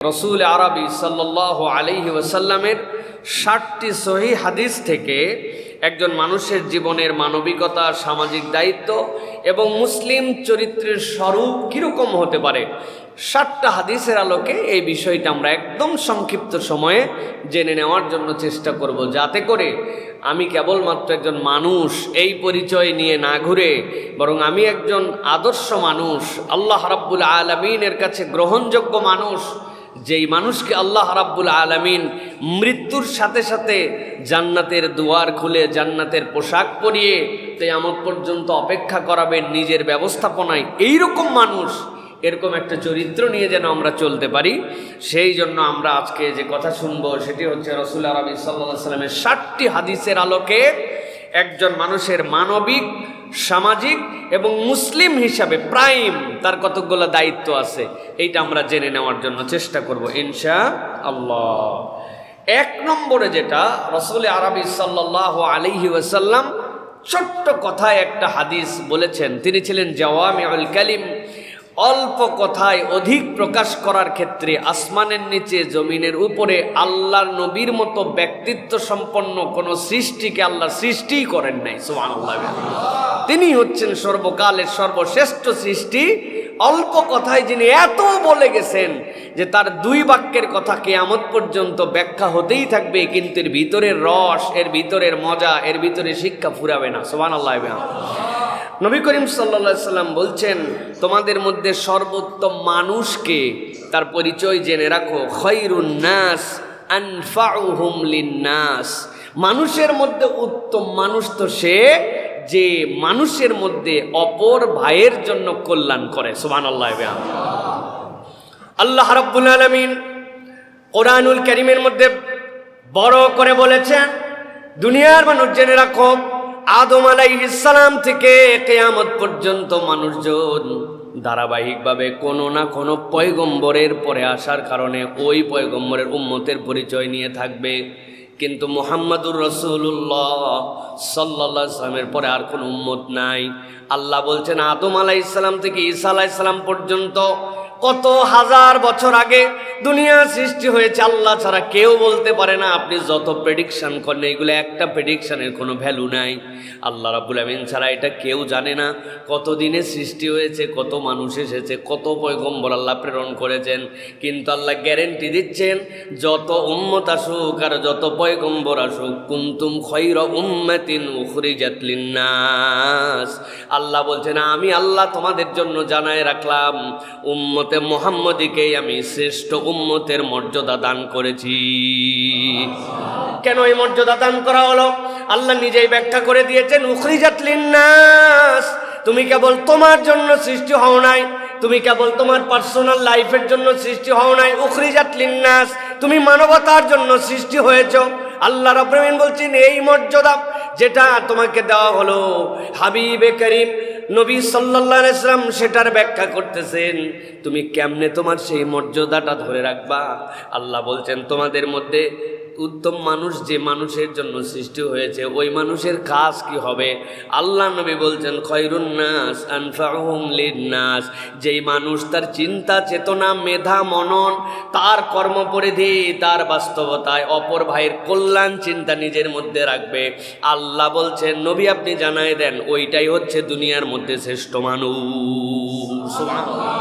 রসুল আরবি সাল্লাল্লাহু আলাইহি ওয়াসাল্লামের ৬০টি সহিহ হাদিস থেকে একজন মানুষের জীবনের মানবিকতা, সামাজিক দায়িত্ব এবং মুসলিম চরিত্রের স্বরূপ কীরকম হতে পারে, ৬০টা হাদিসের আলোকে এই বিষয়টা আমরা একদম সংক্ষিপ্ত সময়ে জেনে নেওয়ার জন্য চেষ্টা করব, যাতে করে আমি কেবলমাত্র একজন মানুষ এই পরিচয় নিয়ে না ঘুরে বরং আমি একজন আদর্শ মানুষ, আল্লাহ রাব্বুল আলামিনের কাছে গ্রহণযোগ্য মানুষ, যেই মানুষকে আল্লাহ রাব্বুল আলামিন মৃত্যুর সাথে সাথে জান্নাতের দুয়ার খুলে জান্নাতের পোশাক পরিয়ে কিয়ামত পর্যন্ত অপেক্ষা করাবেন নিজের ব্যবস্থাপনায়, এইরকম মানুষ, এরকম একটা চরিত্র নিয়ে যেন আমরা চলতে পারি। সেই জন্য আমরা আজকে যে কথা শুনবো সেটি হচ্ছে রাসূল আরবি সাল্লাল্লাহু আলাইহি ওয়াসাল্লামের ৬০টি হাদিসের আলোকে একজন মানুষের মানবিক, সামাজিক এবং মুসলিম হিসাবে প্রাইম তার কতগুলো দায়িত্ব আছে, এইটা আমরা জেনে নেওয়ার জন্য চেষ্টা করব ইনশাআল্লাহ। ১ নম্বরে যেটা রাসূল আরবি সাল্লাল্লাহু আলাইহি ওয়াসাল্লাম ছোট্ট কথায় একটা হাদিস বলেছেন, তিনি ছিলেন জাওয়ামিউল কালিম, অল্প কথায় অধিক প্রকাশ করার ক্ষেত্রে আসমানের নিচে জমিনের উপরে আল্লাহর নবীর মতো ব্যক্তিত্ব সম্পন্ন কোনো সৃষ্টিকে আল্লাহ সৃষ্টিই করেন নাই। সুবহানাল্লাহ, তিনি হচ্ছেন সর্বকালের সর্বশ্রেষ্ঠ সৃষ্টি। অল্প কথায় যিনি এত বলে গেছেন যে তার ২ বাক্যের কথা কিয়ামত পর্যন্ত ব্যাখ্যা হতেই থাকবে, কিন্তু এর ভিতরের রস, এর ভিতরের মজা, এর ভিতরে শিক্ষা ফুরাবে না। সুবহানাল্লাহ। নবী করিম সাল্লাল্লাহু আলাইহি সাল্লাম বলছেন, তোমাদের মধ্যে সর্বোত্তম মানুষকে, তার পরিচয় জেনে রাখো, খায়রুন নাস আনফাউহুম লিন্নাস। মানুষের মধ্যে উত্তম মানুষ তো সে যে মানুষের মধ্যে অপর ভাইয়ের জন্য কল্যাণ করে। সুবহানাল্লাহ। আল্লাহ রাব্বুল আলামিন কোরআনুল কারীমের মধ্যে বড় করে বলেছেন, দুনিয়ার মানুষ জেনে রাখো, আদম আলাইহিস সালাম থেকে কিয়ামত পর্যন্ত মানুষজন ধারাবাহিকভাবে কোনো না কোনো পয়গম্বরের পরে আসার কারণে ওই পয়গম্বরের উম্মতের পরিচয় নিয়ে থাকবে, কিন্তু মুহাম্মাদুর রাসূলুল্লাহ সাল্লাল্লাহু আলাইহি ওয়াসাল্লামের পরে আর কোনো উম্মত নাই। আল্লাহ বলছেন, আদম আলাইহিস সালাম থেকে ঈসা আলাইহিস সালাম পর্যন্ত কত হাজার বছর আগে দুনিয়া সৃষ্টি হয়েছে, আল্লাহ ছাড়া কেউ বলতে পারে না। আপনি যত প্রেডিকশন করেন, এগুলো একটা প্রেডিকশনের কোনো ভ্যালু নাই। আল্লাহ রাব্বুল আমিন ছাড়া এটা কেউ জানে না কত দিনে সৃষ্টি হয়েছে, কত মানুষ এসেছে, কত পয়গম্বর আল্লাহ প্রেরণ করেছেন, কিন্তু আল্লাহ গ্যারেন্টি দিচ্ছেন, যত উম্মত আসুক আর যত পয়গম্বর আসুক, কুনতুম খায়রা উম্মাতিন উখরিজাত লিন্নাস। আল্লাহ বলছেন, আমি আল্লাহ তোমাদের জন্য জানায় রাখলাম, উম্মতে মুহাম্মদীকেই আমি শ্রেষ্ঠ উম্মতের মর্যাদা দান করেছি। কেন এই মর্যাদা দান করা হলো? আল্লাহ নিজেই ব্যাখ্যা করে দিয়েছেন, উখরিজাত লিন্নাস। তুমি কেবল তোমার জন্য সৃষ্টি হও নাই, তুমি কেবল তোমার পার্সোনাল লাইফের জন্য সৃষ্টি হও নাই, উখরিজাত লিন্নাস, তুমি মানবতার জন্য সৃষ্টি হয়েছ। আল্লাহ রাব্বুল আমিন বলছেন, এই মর্যাদা যেটা তোমাকে দেওয়া হলো, হাবিবে করিম নবী সাল্লাল্লাহু আলাইহি ওয়াসাল্লাম সেটার ব্যাখ্যা করতেছেন, তুমি কেমনে তোমার সেই মর্যাদাটা ধরে রাখবা। আল্লাহ বলছেন, তোমাদের মধ্যে উত্তম মানুষ যে মানুষের জন্য সৃষ্টি হয়েছে, ওই মানুষের কাজ কি হবে? আল্লাহ নবী বলছেন, খায়রুন নাস আনফাউহুম লিন্নাস। যেই মানুষ তার চিন্তা, চেতনা, মেধা, মনন, তার কর্মপরিধি, তার বাস্তবতায় অপর ভাইয়ের কল্যাণ চিন্তা নিজের মধ্যে রাখবে, আল্লাহ বলছেন, নবী আপনি জানাই দেন, ওইটাই হচ্ছে দুনিয়ার মধ্যে শ্রেষ্ঠ মানুষ। সুবহানাল্লাহ।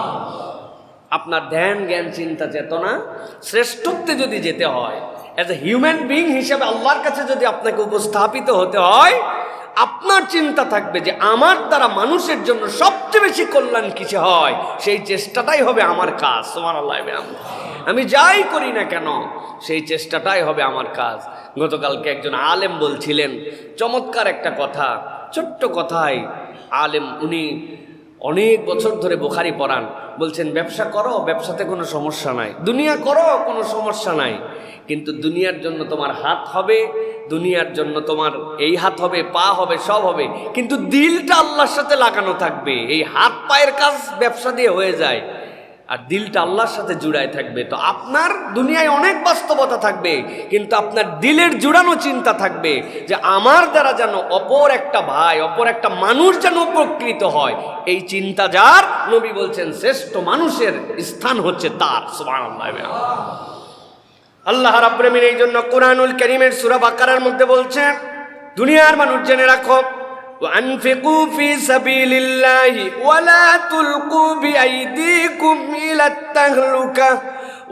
আপনার ধ্যান, জ্ঞান, চিন্তা, চেতনা শ্রেষ্ঠত্বে যদি যেতে হয়, অ্যাজ এ হিউম্যান বিইং হিসেবে আল্লাহর কাছে যদি আপনাকে উপস্থাপিত হতে হয়, আপনার চিন্তা থাকবে যে আমার দ্বারা মানুষের জন্য সবচেয়ে বেশি কল্যাণ কিছু হয়, সেই চেষ্টাটাই হবে আমার কাজ। সুবহানাল্লাহ। আমি যাই করি না কেন, সেই চেষ্টাটাই হবে আমার কাজ। গতকালকে একজন আলেম বলছিলেন চমৎকার একটা কথা, ছোট্ট কথায় আলেম, উনি অনেক বছর ধরে বুখারী পড়ান, বলছেন, ব্যবসা করো, ব্যবসাতে কোনো সমস্যা নাই, দুনিয়া করো, কোনো সমস্যা নাই, কিন্তু দুনিয়ার জন্য তোমার হাত হবে, দুনিয়ার জন্য তোমার এই হাত হবে, পা হবে, সব হবে, কিন্তু দিলটা আল্লাহর সাথে লাগানো থাকবে। এই হাত পায়ের কাজ ব্যবসা দিয়ে হয়ে যায়, আর দিলটা আল্লাহর সাথে জুড়ায় থাকবে, তো আপনার দুনিয়ায় অনেক বাস্তবতা থাকবে, কিন্তু আপনার দিলের জুড়ানো চিন্তা থাকবে যে আমার দ্বারা যেন অপর একটা ভাই, অপর একটা মানুষ যেন উপকৃত হয়। এই চিন্তা যার, নবী বলছেন শ্রেষ্ঠ মানুষের স্থান হচ্ছে তার। সুবহানাল্লাহ। আল্লাহ রাব্বুল আলামিন এই জন্য কোরআনুল কারীমের সূরা বাকারার মধ্যে বলছেন, দুনিয়ার মানুষ জেনে রাখো, وأنفقوا في سبيل الله ولا تلقوا بأيديكم إلى التهلكة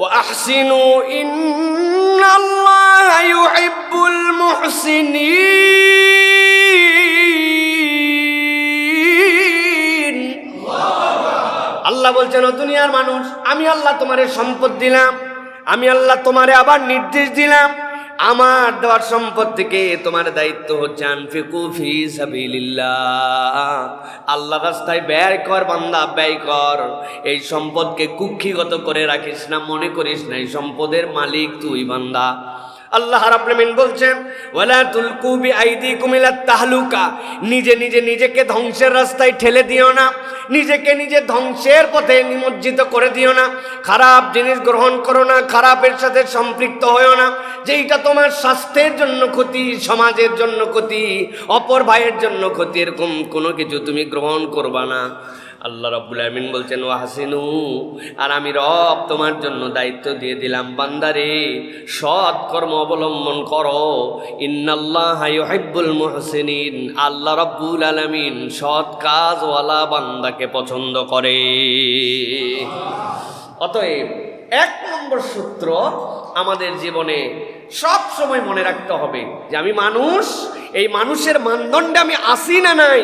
وأحسنوا إن الله يحب المحسنين। আল্লাহ বলছেন, ও দুনিয়ার মানুষ, আমি আল্লাহ তোমারে সম্পদ দিলাম, আমি আল্লাহ তোমারে আবার নির্দেশ দিলাম, আমার দেওয়ার সম্পদ থেকে তোমার দায়িত্ব হচ্ছে আনফিকু ফি সাবিলিল্লাহ, আল্লাহ রাস্তায় ব্যয় কর বান্দা, ব্যয় কর। এই সম্পদকে কুক্ষিগত করে রাখিস না, মনে করিস না এই সম্পদের মালিক তুই বান্দা। আল্লাহ রাব্বুল আলামিন বলছেন, ওয়ালা তুলকু বিআইদিকুম ইলাত তাহলুকা, নিজে নিজেকে ধ্বংসের রাস্তায় ঠেলে দিও না, নিজেকে নিজে ধ্বংসের পথে নিমজ্জিত করে দিও না, খারাপ জিনিস গ্রহণ করো না, খারাপের সাথে সম্পৃক্ত হয়েও না, যেইটা তোমার স্বাস্থ্যের জন্য ক্ষতি, সমাজের জন্য ক্ষতি, অপর ভাইয়ের জন্য ক্ষতি, এরকম কোনো কিছু তুমি গ্রহণ করবা না। আল্লাহ রাব্বুল আলামিন বলছেন, ওয়াহসিনু, আর আমি রব তোমার জন্য দায়িত্ব দিয়ে দিলাম, বান্দারে সৎ কর্ম অবলম্বন করো। ইন্নাল্লাহা ইউহিব্বুল মুহসিনিন, আল্লাহ রাব্বুল আলামিন সৎ কাজওয়ালা বান্দাকে পছন্দ করে। অতএব 1 নম্বর সূত্র আমাদের জীবনে সব সময় মনে রাখতে হবে যে আমি মানুষ, এই মানুষের মানদণ্ডে আমি আসি না নাই।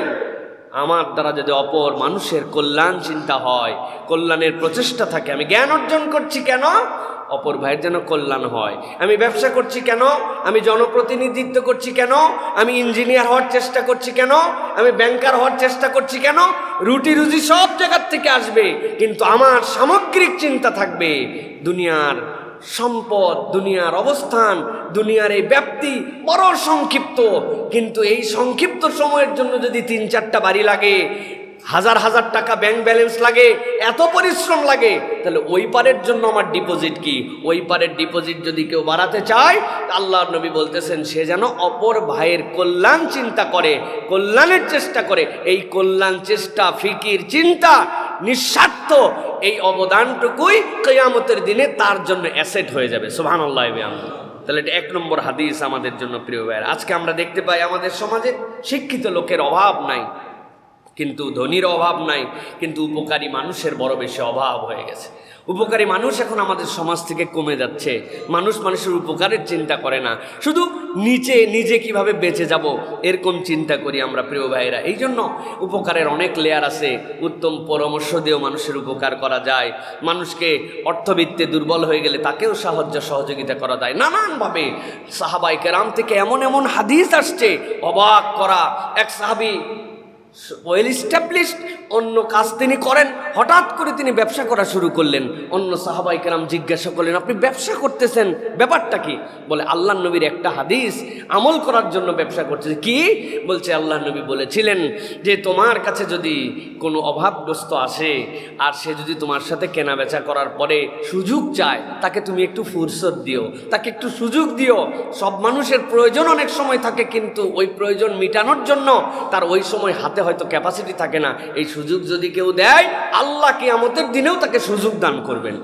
আমার দ্বারা যদি অপর মানুষের কল্যাণ চিন্তা হয়, কল্যাণের প্রচেষ্টা থাকে, আমি জ্ঞান অর্জন করছি কেন? অপর ভাইয়ের যেন কল্যাণ হয়। আমি ব্যবসা করছি কেন? আমি জনপ্রতিনিধিত্ব করছি কেন? আমি ইঞ্জিনিয়ার হওয়ার চেষ্টা করছি কেন? আমি ব্যাংকার হওয়ার চেষ্টা করছি কেন? রুটি রুজি সব জায়গার থেকে আসবে, কিন্তু আমার সামগ্রিক চিন্তা থাকবে দুনিয়ার সম্পদ, দুনিয়ার অবস্থান, দুনিয়ার এই ব্যাপ্তি বড় সংক্ষিপ্ত, কিন্তু এই সংক্ষিপ্ত সময়ের জন্য যদি 3-4টা বাড়ি লাগে, হাজার হাজার টাকা ব্যাংক ব্যালেন্স লাগে, এত পরিশ্রম লাগে, তাহলে ওই পারের জন্য আমার ডিপোজিট কি? ওই পারের ডিপোজিট যদি কেউ বাড়াতে চায়, আল্লাহর নবী বলতেছেন সে যেন অপর ভাইয়ের কল্যাণ চিন্তা করে, কল্যাণের চেষ্টা করে। এই কল্যাণ চেষ্টা, ফিকির, চিন্তা, নিঃস্বার্থ এই অবদানটুকুই কিয়ামতের দিনে তার জন্য অ্যাসেট হয়ে যাবে। সুবহানাল্লাহ। তাহলে এটা 1 নম্বর হাদিস আমাদের জন্য। প্রিয় ভাইয়েরা, আজকে আমরা দেখতে পাই আমাদের সমাজে শিক্ষিত লোকের অভাব নাই, কিন্তু ধনীর অভাব নাই, কিন্তু উপকারী মানুষের বড় বেশি অভাব হয়ে গেছে। উপকারী মানুষ এখন আমাদের সমাজ থেকে কমে যাচ্ছে। মানুষ মানুষের উপকারের চিন্তা করে না, শুধু নিজে কিভাবে বেঁচে যাব এরকম চিন্তা করি আমরা। প্রিয় ভাইয়েরা, এই জন্য উপকারের অনেক লেয়ার আছে। উত্তম পরামর্শ দিয়েও মানুষের উপকার করা যায়, মানুষকে অর্থবিত্তে দুর্বল হয়ে গেলে তাকেও সহযোগিতা করা যায় নানানভাবে। সাহাবায়ে কেরাম থেকে এমন এমন হাদিস আসছে অবাক করা। এক সাহাবী ওয়েল এস্টাবলিশড, অন্য কাজ তিনি করেন, হঠাৎ করে তিনি ব্যবসা করা শুরু করলেন। অন্য সাহাবায়ে কেরাম জিজ্ঞাসা করলেন, আপনি ব্যবসা করতেছেন, ব্যাপারটা কি? বলে, আল্লাহর নবীর একটা হাদিস আমল করার জন্য ব্যবসা করতেছে। কি? বলছে, আল্লাহর নবী বলেছিলেন যে তোমার কাছে যদি কোনো অভাবগ্রস্ত আসে আর সে যদি তোমার সাথে কেনা বেচা করার পরে সুযোগ চায়, তাকে তুমি একটু ফুরসত দিও, তাকে একটু সুযোগ দিও। সব মানুষের প্রয়োজন অনেক সময় থাকে, কিন্তু ওই প্রয়োজন মিটানোর জন্য তার ওই সময় হাতে হয়তো ক্যাপাসিটি থাকে না। এই সুযোগ যদি কেউ দেয়, আল্লাহ কিয়ামতের দিনেও তাকে সুযোগ দান করবেন।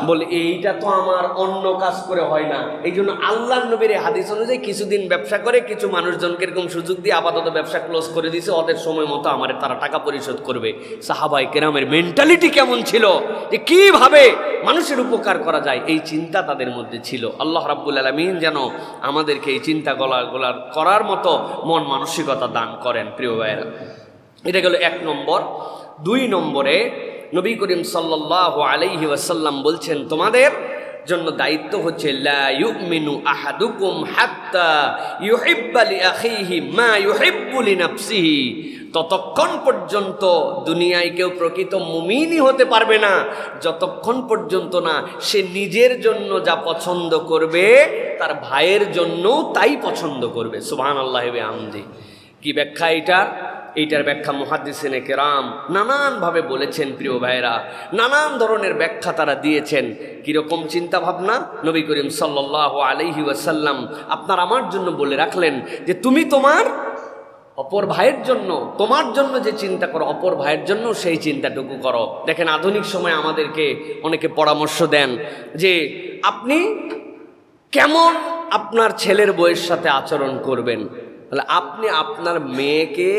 বলে, এইটা তো আমার অন্য কাজ করে হয় না। এই জন্য আল্লাহর নবীর হাদিস অনুযায়ী কিছুদিন ব্যবসা করে কিছু মানুষজনকে এরকম সুযোগ দিয়ে আপাতত ব্যবসা ক্লোজ করে দিয়েছে, ওদের সময় মতো আমার তারা টাকা পরিশোধ করবে। সাহাবায়ে কেরামের মেন্টালিটি কেমন ছিল যে কিভাবে মানুষের উপকার করা যায়, এই চিন্তা তাদের মধ্যে ছিল। আল্লাহ রাব্বুল আলামিন যেন আমাদেরকে এই চিন্তা করার মতো মন মানসিকতা দান করেন। প্রিয় ভাইয়েরা, এটা গেল 1 নম্বর। 2 নম্বরে নবী করিম সাল্লাল্লাহু আলাইহি ওয়াসাল্লাম বলছেন, তোমাদের জন্য দায়িত্ব হচ্ছে লা ইউমিনু আহাদুকুম হাত্তা ইউহিব্বা লিআখিহি মা ইউহিব্বু লিনাফসিহি। ততক্ষণ পর্যন্ত দুনিয়ায় কেউ প্রকৃত মুমিনই হতে পারবে না যতক্ষণ পর্যন্ত না সে নিজের জন্য যা পছন্দ করবে তার ভাইয়ের জন্যও তাই পছন্দ করবে। সুবহানাল্লাহি ওয়া বিহামদিহি। কি ব্যাখ্যা এটার? এইটার ব্যাখ্যা মুহাদ্দিসিনে কেরাম নানানভাবে বলেছেন প্রিয় ভাইরা, নানান ধরনের ব্যাখ্যা তারা দিয়েছেন। কীরকম চিন্তা ভাবনা? নবী করিম সাল্লাল্লাহু আলাইহি ওয়াসাল্লাম আপনার আমার জন্য বলে রাখলেন যে তুমি তোমার অপর ভাইয়ের জন্য, তোমার জন্য যে চিন্তা করো অপর ভাইয়ের জন্য সেই চিন্তাটুকু করো। দেখেন আধুনিক সময়ে আমাদেরকে অনেকে পরামর্শ দেন যে আপনি কেমন আপনার ছেলের বউয়ের সাথে আচরণ করবেন। তাহলে আপনি আপনার মেয়েকে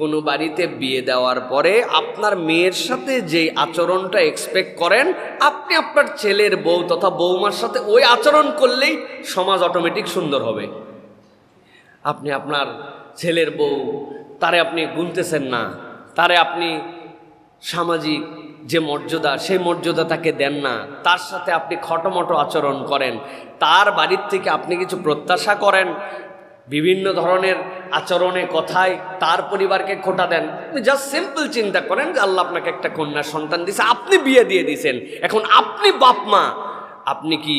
কোনো বাড়িতে বিয়ে দেওয়ার পরে আপনার মেয়ের সাথে যে আচরণটা এক্সপেক্ট করেন, আপনি আপনার ছেলের বউ তথা বৌমার সাথে ওই আচরণ করলেই সমাজ অটোমেটিক সুন্দর হবে। আপনি আপনার ছেলের বউ, তারে আপনি গুনতেছেন না, তারে আপনি সামাজিক যে মর্যাদা সেই মর্যাদা তাকে দেন না, তার সাথে আপনি খটোমটো আচরণ করেন, তার বাড়ির থেকে আপনি কিছু প্রত্যাশা করেন, বিভিন্ন ধরনের আচরণে কথায় তার পরিবারকে খোটা দেন। আপনি জাস্ট সিম্পল চিন্তা করেন যে আল্লাহ আপনাকে একটা কন্যা সন্তান দিয়েছে, আপনি বিয়ে দিয়ে দিয়েছেন, এখন আপনি বাপ মা, আপনি কি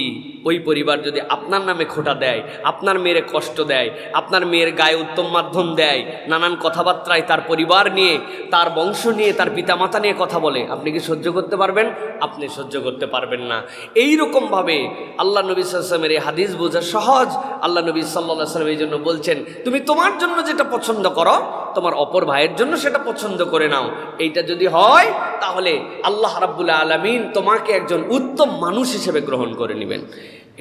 ওই পরিবার যদি আপনার নামে খোটা দেয়, আপনার মেয়ের কষ্ট দেয়, আপনার মেয়ের গায়ে উত্তম মাধ্যম দেয়, নানান কথাবার্তায় তার পরিবার নিয়ে, তার বংশ নিয়ে, তার পিতামাতা নিয়ে কথা বলে, আপনি কি সহ্য করতে পারবেন? আপনি সহ্য করতে পারবেন না। এই রকমভাবে আল্লাহ নবী সাল্লাল্লাহু আলাইহি ওয়াসাল্লামের এই হাদিস বোঝা সহজ। আল্লাহ নবী সাল্লাল্লাহু আলাইহি ওয়াসাল্লাম এই জন্য বলছেন তুমি তোমার জন্য যেটা পছন্দ করো তোমার অপর ভাইয়ের জন্য সেটা পছন্দ করে নাও। এইটা যদি হয় তাহলে আল্লাহ রাব্বুল আলামিন তোমাকে একজন উত্তম মানুষ হিসেবে গ্রহণ করে নেবেন।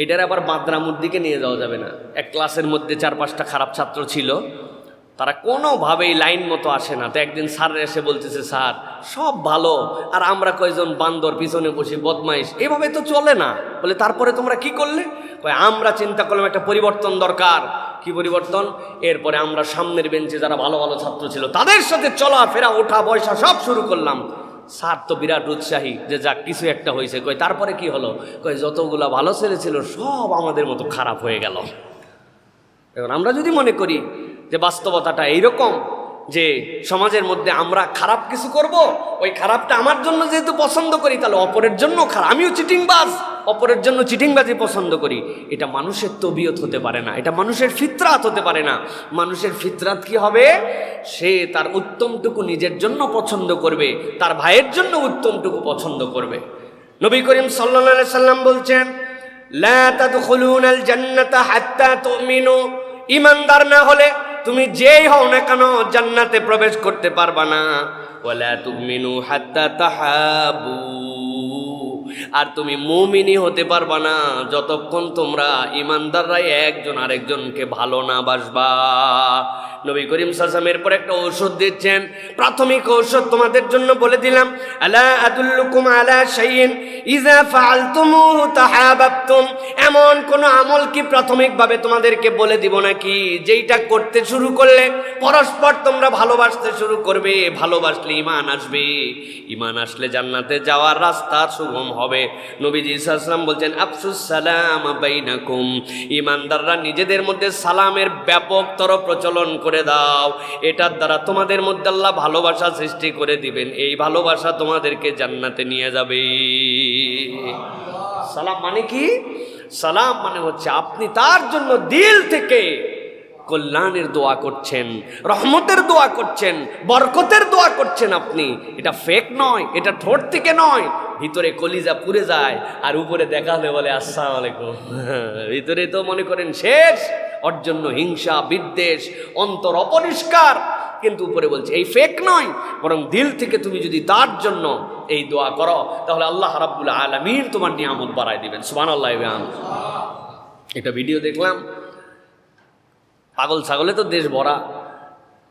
এটার আবার মাদ্রামুর দিকে নিয়ে যাওয়া যাবে না। এক ক্লাসের মধ্যে 4-5টা খারাপ ছাত্র ছিল, তারা কোনোভাবেই লাইন মতো আসে না। তো একদিন স্যার এসে বলতেছে, স্যার সব ভালো আর আমরা কয়জন বান্দর পিছনে বসে বদমাইশ, এভাবে তো চলে না। বলে তারপরে তোমরা কি করলে? কয় আমরা চিন্তা করলাম একটা পরিবর্তন দরকার। কি পরিবর্তন? এরপরে আমরা সামনের বেঞ্চে যারা ভালো ভালো ছাত্র ছিল তাদের সাথে চলাফেরা, ওঠা বসা সব শুরু করলাম। স্যার তো বিরাট উৎসাহী যে যাক কিছু একটা হয়েছে। কয় তারপরে কি হলো? কয় যতগুলা ভালো ছেলে ছিল সব আমাদের মতো খারাপ হয়ে গেল। এখন আমরা যদি মনে করি যে বাস্তবতাটা এইরকম যে সমাজের মধ্যে আমরা খারাপ কিছু করব, ওই খারাপটা আমার জন্য যেহেতু পছন্দ করি তাহলে অপরের জন্য খারাপ, আমিও চিটিংবাজ, অপরের জন্য চিটিংবাজি পছন্দ করি, এটা মানুষের তবিয়ত হতে পারে না, এটা মানুষের ফিতরাত হতে পারে না। মানুষের ফিতরাত কি হবে? সে তার উত্তমটুকু নিজের জন্য পছন্দ করবে, তার ভাইয়ের জন্য উত্তমটুকু পছন্দ করবে। নবী করিম সাল্লাল্লাহু আলাইহি সাল্লাম বলছেন লা তাদখুলুনাল জান্নাতা হাত্তা তুমিনু, ঈমানদার না হলে তুমি যেই হও না কেন জান্নাতে প্রবেশ করতে পারবা না। ওয়ালা তুমিনু হাত্তা তাহাবু, আর তুমি মুমিনই হতে পারবা না যতক্ষণ তোমরা ঈমানদাররা একজন আরেকজনকে ভালো না বাসবা। নবী করিম সাল্লাল্লাহু আলাইহি ওয়াসাল্লাম এরপর একটা ঔষধ দিচ্ছেন, প্রাথমিক ঔষধ তোমাদের জন্য বলে দিলাম। আলা আদুল্লুকুম আলা শাইইন ইযা ফাআলতুমুহু তাহাবাবতুম, এমন কোন আমল কি প্রাথমিকভাবে তোমাদেরকে বলে দিব নাকি যেইটা করতে শুরু করলে পরস্পর তোমরা ভালোবাসতে শুরু করবে, ভালোবাসলে ঈমান আসবে, ঈমান আসলে জান্নাতে যাওয়ার রাস্তা সুগম হবে। নবীজি সাল্লাল্লাহু আলাইহি ওয়াসাল্লাম বলছেন আফসুস সালাম বাইনাকুম, ঈমানদাররা নিজেদের মধ্যে সালামের ব্যাপকতর প্রচলন করে দাও, এটার দ্বারা তোমাদের মধ্যে আল্লাহ ভালোবাসা সৃষ্টি করে দিবেন, এই ভালোবাসা তোমাদেরকে জান্নাতে নিয়ে যাবে। সালাম মানে কি? সালাম মানে হচ্ছে আপনি তার জন্য দিল থেকে কল্যাণের দোয়া করছেন, রহমতের দোয়া করছেন, বরকতের দোয়া করছেন আপনি। এটা ফেক নয়, এটা ঠোঁট থেকে নয়, ভিতরে কলিজা পুড়ে যায় আর উপরে দেখা হলে বলে আসসালামু আলাইকুম, ভিতরে তো মনে করেন শেষ, ওর জন্য হিংসা বিদ্বেষ, অন্তর অপরিষ্কার, কিন্তু উপরে বলছে এই ফেক নয়, বরং দিল থেকে তুমি যদি তার জন্য এই দোয়া করো তাহলে আল্লাহ রাব্বুল আলামিন তোমার নিয়ামত বাড়ায় দিবেন। সুবহানাল্লাহ। একটা ভিডিও দেখলাম, পাগল ছাগলে তো দেশ ভরা।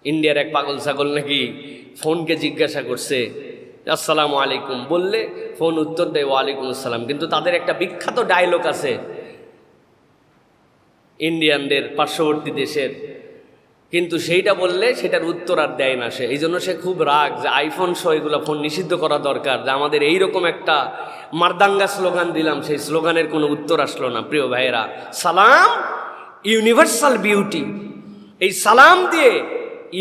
ইন্ডিয়ার এক পাগল ছাগল নাকি ফোনকে জিজ্ঞাসা করছে আসসালামু আলাইকুম, বললে ফোন উত্তর দেয় ওয়ালাইকুম আসসালাম, কিন্তু তাদের একটা বিখ্যাত ডায়লগ আছে ইন্ডিয়ানদের, পার্শ্ববর্তী দেশের, কিন্তু সেইটা বললে সেটার উত্তর আর দেয় না সে। এই জন্য সে খুব রাগ যে আইফোন সহ এগুলো ফোন নিষিদ্ধ করা দরকার, যে আমাদের এইরকম একটা মারদাঙ্গা স্লোগান দিলাম, সেই স্লোগানের কোনো উত্তর আসলো না। প্রিয় ভাইয়েরা, সালাম ইউনিভার্সাল বিউটি, এই সালাম দিয়ে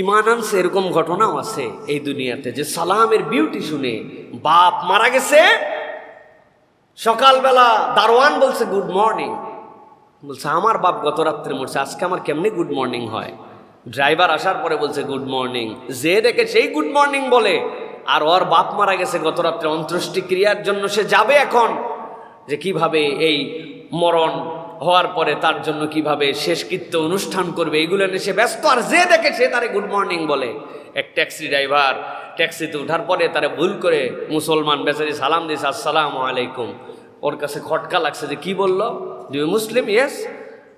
ঈমান আনছে, এরকম ঘটনাও আছে এই দুনিয়াতে যে সালামের বিউটি শুনে বাপ মারা গেছে, সকালবেলা দারোয়ান বলছে গুড মর্নিং, বলছে আমার বাপ গত রাত্রে মরছে, আজকে আমার কেমনে গুড মর্নিং হয়? ড্রাইভার আসার পরে বলছে গুড মর্নিং, যে দেখে সেই গুড মর্নিং বলে। আর ওর বাপ মারা গেছে গত রাত্রে, অন্ত্যেষ্টি ক্রিয়ার জন্য সে যাবে এখন, যে কিভাবে এই মরণ হওয়ার পরে তার জন্য কিভাবে শেষকৃত্য অনুষ্ঠান করবে, এগুলো নিয়ে সে ব্যস্ত। আর যে দেখে সে তারে গুড মর্নিং বলে। এক ট্যাক্সি ড্রাইভার ট্যাক্সিতে ওঠার পরে তারে ভুল করে মুসলমান বেচারি সালাম দিয়েছে, আসসালামু আলাইকুম। ওর কাছে খটকা লাগছে যে কি বললো, ডু ইউ মুসলিম? ইয়েস।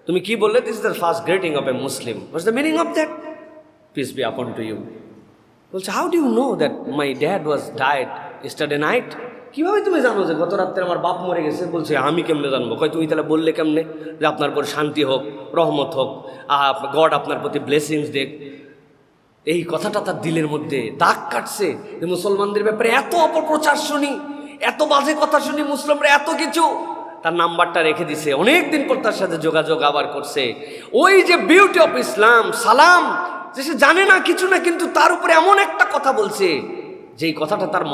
তুমি কি বললে? This is the first greeting of a Muslim. What's the meaning of that? Peace be upon you ইউ। বলছে, how do you know that my dad was died yesterday night? কীভাবে তুমি জানো যে গত রাত্রে আমার বাপ মরে গেছে? বলছে, আমি কেমনে জানবো? কয়, তুমি তাহলে বললে কেমনে যে আপনার পর শান্তি হোক, রহমত হোক, গড আপনার প্রতি ব্লেসিংস দেখ। এই কথাটা তার দিলের মধ্যে দাগ কাটছে যে মুসলমানদের ব্যাপারে এত অপপ্রচার শুনি, এত বাজে কথা শুনি, মুসলিমরা এত কিছু। তার নাম্বারটা রেখে দিছে, অনেক দিন পর তার সাথে যোগাযোগ আবার করছে। ওই যে বিউটি অফ ইসলাম, সালাম, যে সে জানে না কিছু না, কিন্তু তার উপরে এমন একটা কথা বলছে যেই কথাটা তার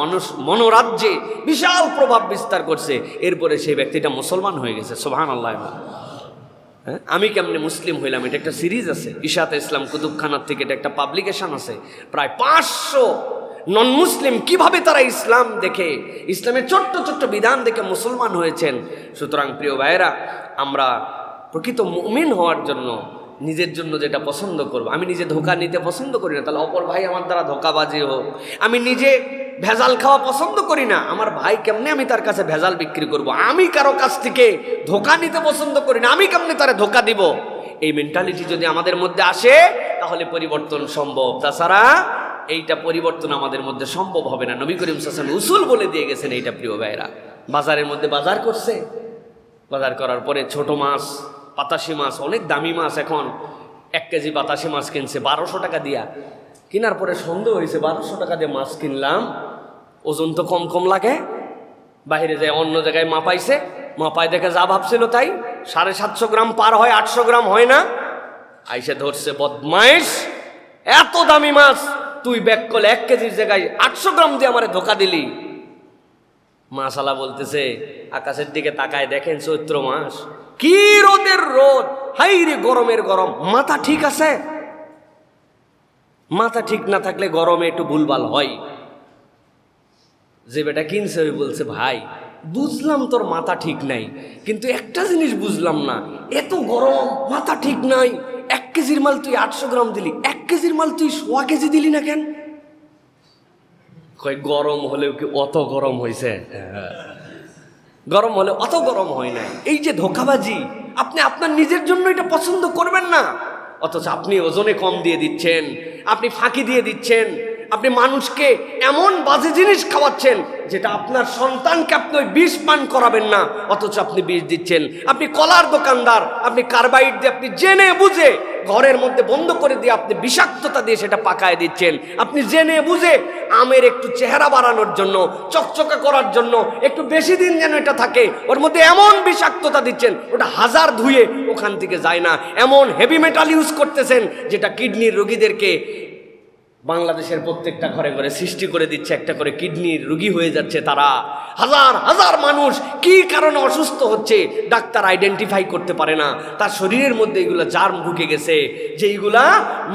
মনোরাজ্যে বিশাল প্রভাব বিস্তার করছে। এরপরে সেই ব্যক্তিটা মুসলমান হয়ে গেছে। সুবহানাল্লাহ। হ্যাঁ, আমি কেমনে মুসলিম হইলাম, এটা একটা সিরিজ আছে ইশাতে ইসলাম কুতুবখানার থেকে, এটা একটা পাবলিকেশন আছে। প্রায় 500 নন মুসলিম কিভাবে তারা ইসলাম দেখে, ইসলামের ছোট্ট ছোট্ট বিধান দেখে মুসলমান হয়েছেন। সুতরাং প্রিয় ভাইয়েরা, আমরা প্রকৃত মুমিন হওয়ার জন্য নিজের জন্য যেটা পছন্দ করব, আমি নিজে ধোঁকা নিতে পছন্দ করি না, তাহলে অপর ভাই আমার দ্বারা ধোঁকাবাজি হোক। আমি নিজে ভেজাল খাওয়া পছন্দ করি না, আমার ভাই কেমনে আমি তার কাছে ভেজাল বিক্রি করব। আমি কারো কাছ থেকে ধোঁকা নিতে পছন্দ করি না, আমি কেমনে তারে ধোঁকা দিব। এই মেন্টালিটি যদি আমাদের মধ্যে আসে তাহলে পরিবর্তন সম্ভব। তাছাড়া এইটা পরিবর্তন আমাদের মধ্যে সম্ভব হবে না। নবী করিম সাল্লাল্লাহু আলাইহি ওয়াসাল্লাম উসুল বলে দিয়ে গেছেন এইটা। প্রিয় ভাইরা, বাজারের মধ্যে বাজার করছে, বাজার করার পরে ছোট মাছ, পাতাশি মাছ, অনেক দামি মাছ, এখন 1 কেজি পাতাশি মাছ কিনছে 1200 টাকা দিয়া। কেনার পরে সন্দেহ হয়েছে, 1200 টাকা দিয়ে মাছ কিনলাম, ওজন তো কম কম লাগে। বাইরে যায় অন্য জায়গায় মাপাইছে, মাপাই দেখে যা ভাবছিল তাই, 750 গ্রাম পার হয়, 800 গ্রাম হয় না। আইসে ধরছে, বদমাইশ, এত দামি মাছ তুই ব্যাক করলে 1 কেজির জায়গায় 800 গ্রাম দিয়ে আমারে ধোকা দিলি। মাশাআল্লাহ বলতেছে, আকাশের দিকে তাকায় দেখেন চৈত্র মাস, কি রোদের রোদ, হাই রে গরমের গরম। মাথা ঠিক আছে? মাথা ঠিক না থাকলে গরমে একটু ভুলভাল হয়। যে বেটা কিনছে ওই বলছে, ভাই বুঝলাম তোর মাথা ঠিক নাই, কিন্তু একটা জিনিস বুঝলাম না, এত গরম, মাথা ঠিক নাই, 1 কেজির মাল তুই 800 গ্রাম দিলি, 1 কেজির মাল তুই 100 কেজি দিলি না কেন? কয়, গরম হলেও কি অত গরম হয়েছে? গরম হলে অত গরম হয় না। এই যে ধোঁকাবাজি, আপনি আপনার নিজের জন্য এটা পছন্দ করবেন না, অথচ আপনি ওজনে কম দিয়ে দিচ্ছেন, আপনি ফাঁকি দিয়ে দিচ্ছেন, আপনি মানুষকে এমন বাজে জিনিস খাওয়াচ্ছেন যেটা আপনার সন্তানকে আপনি ওই বিষ পান করাবেন না, অথচ আপনি বিষ দিচ্ছেন। আপনি কলার দোকানদার, আপনি কার্বাইড দিয়ে আপনি জেনে বুঝে ঘরের মধ্যে বন্ধ করে দিয়ে আপনি বিষাক্ততা দিয়ে সেটা পাকায় দিচ্ছেন। আপনি জেনে বুঝে আমের একটু চেহারা বাড়ানোর জন্য, চকচকা করার জন্য, একটু বেশি দিন যেন এটা থাকে, ওর মধ্যে এমন বিষাক্ততা দিচ্ছেন ওটা হাজার ধুয়ে ওখান থেকে যায় না। এমন হেভি মেটাল ইউজ করতেছেন যেটা কিডনির রোগীদেরকে বাংলাদেশের প্রত্যেকটা ঘরে ঘরে সৃষ্টি করে দিচ্ছে, একটা করে কিডনির রোগী হয়ে যাচ্ছে তারা। হাজার হাজার মানুষ কি কারণে অসুস্থ হচ্ছে ডাক্তার আইডেন্টিফাই করতে পারে না। তার শরীরের মধ্যে এগুলো জার্ম ঢুকে গেছে, যে এইগুলা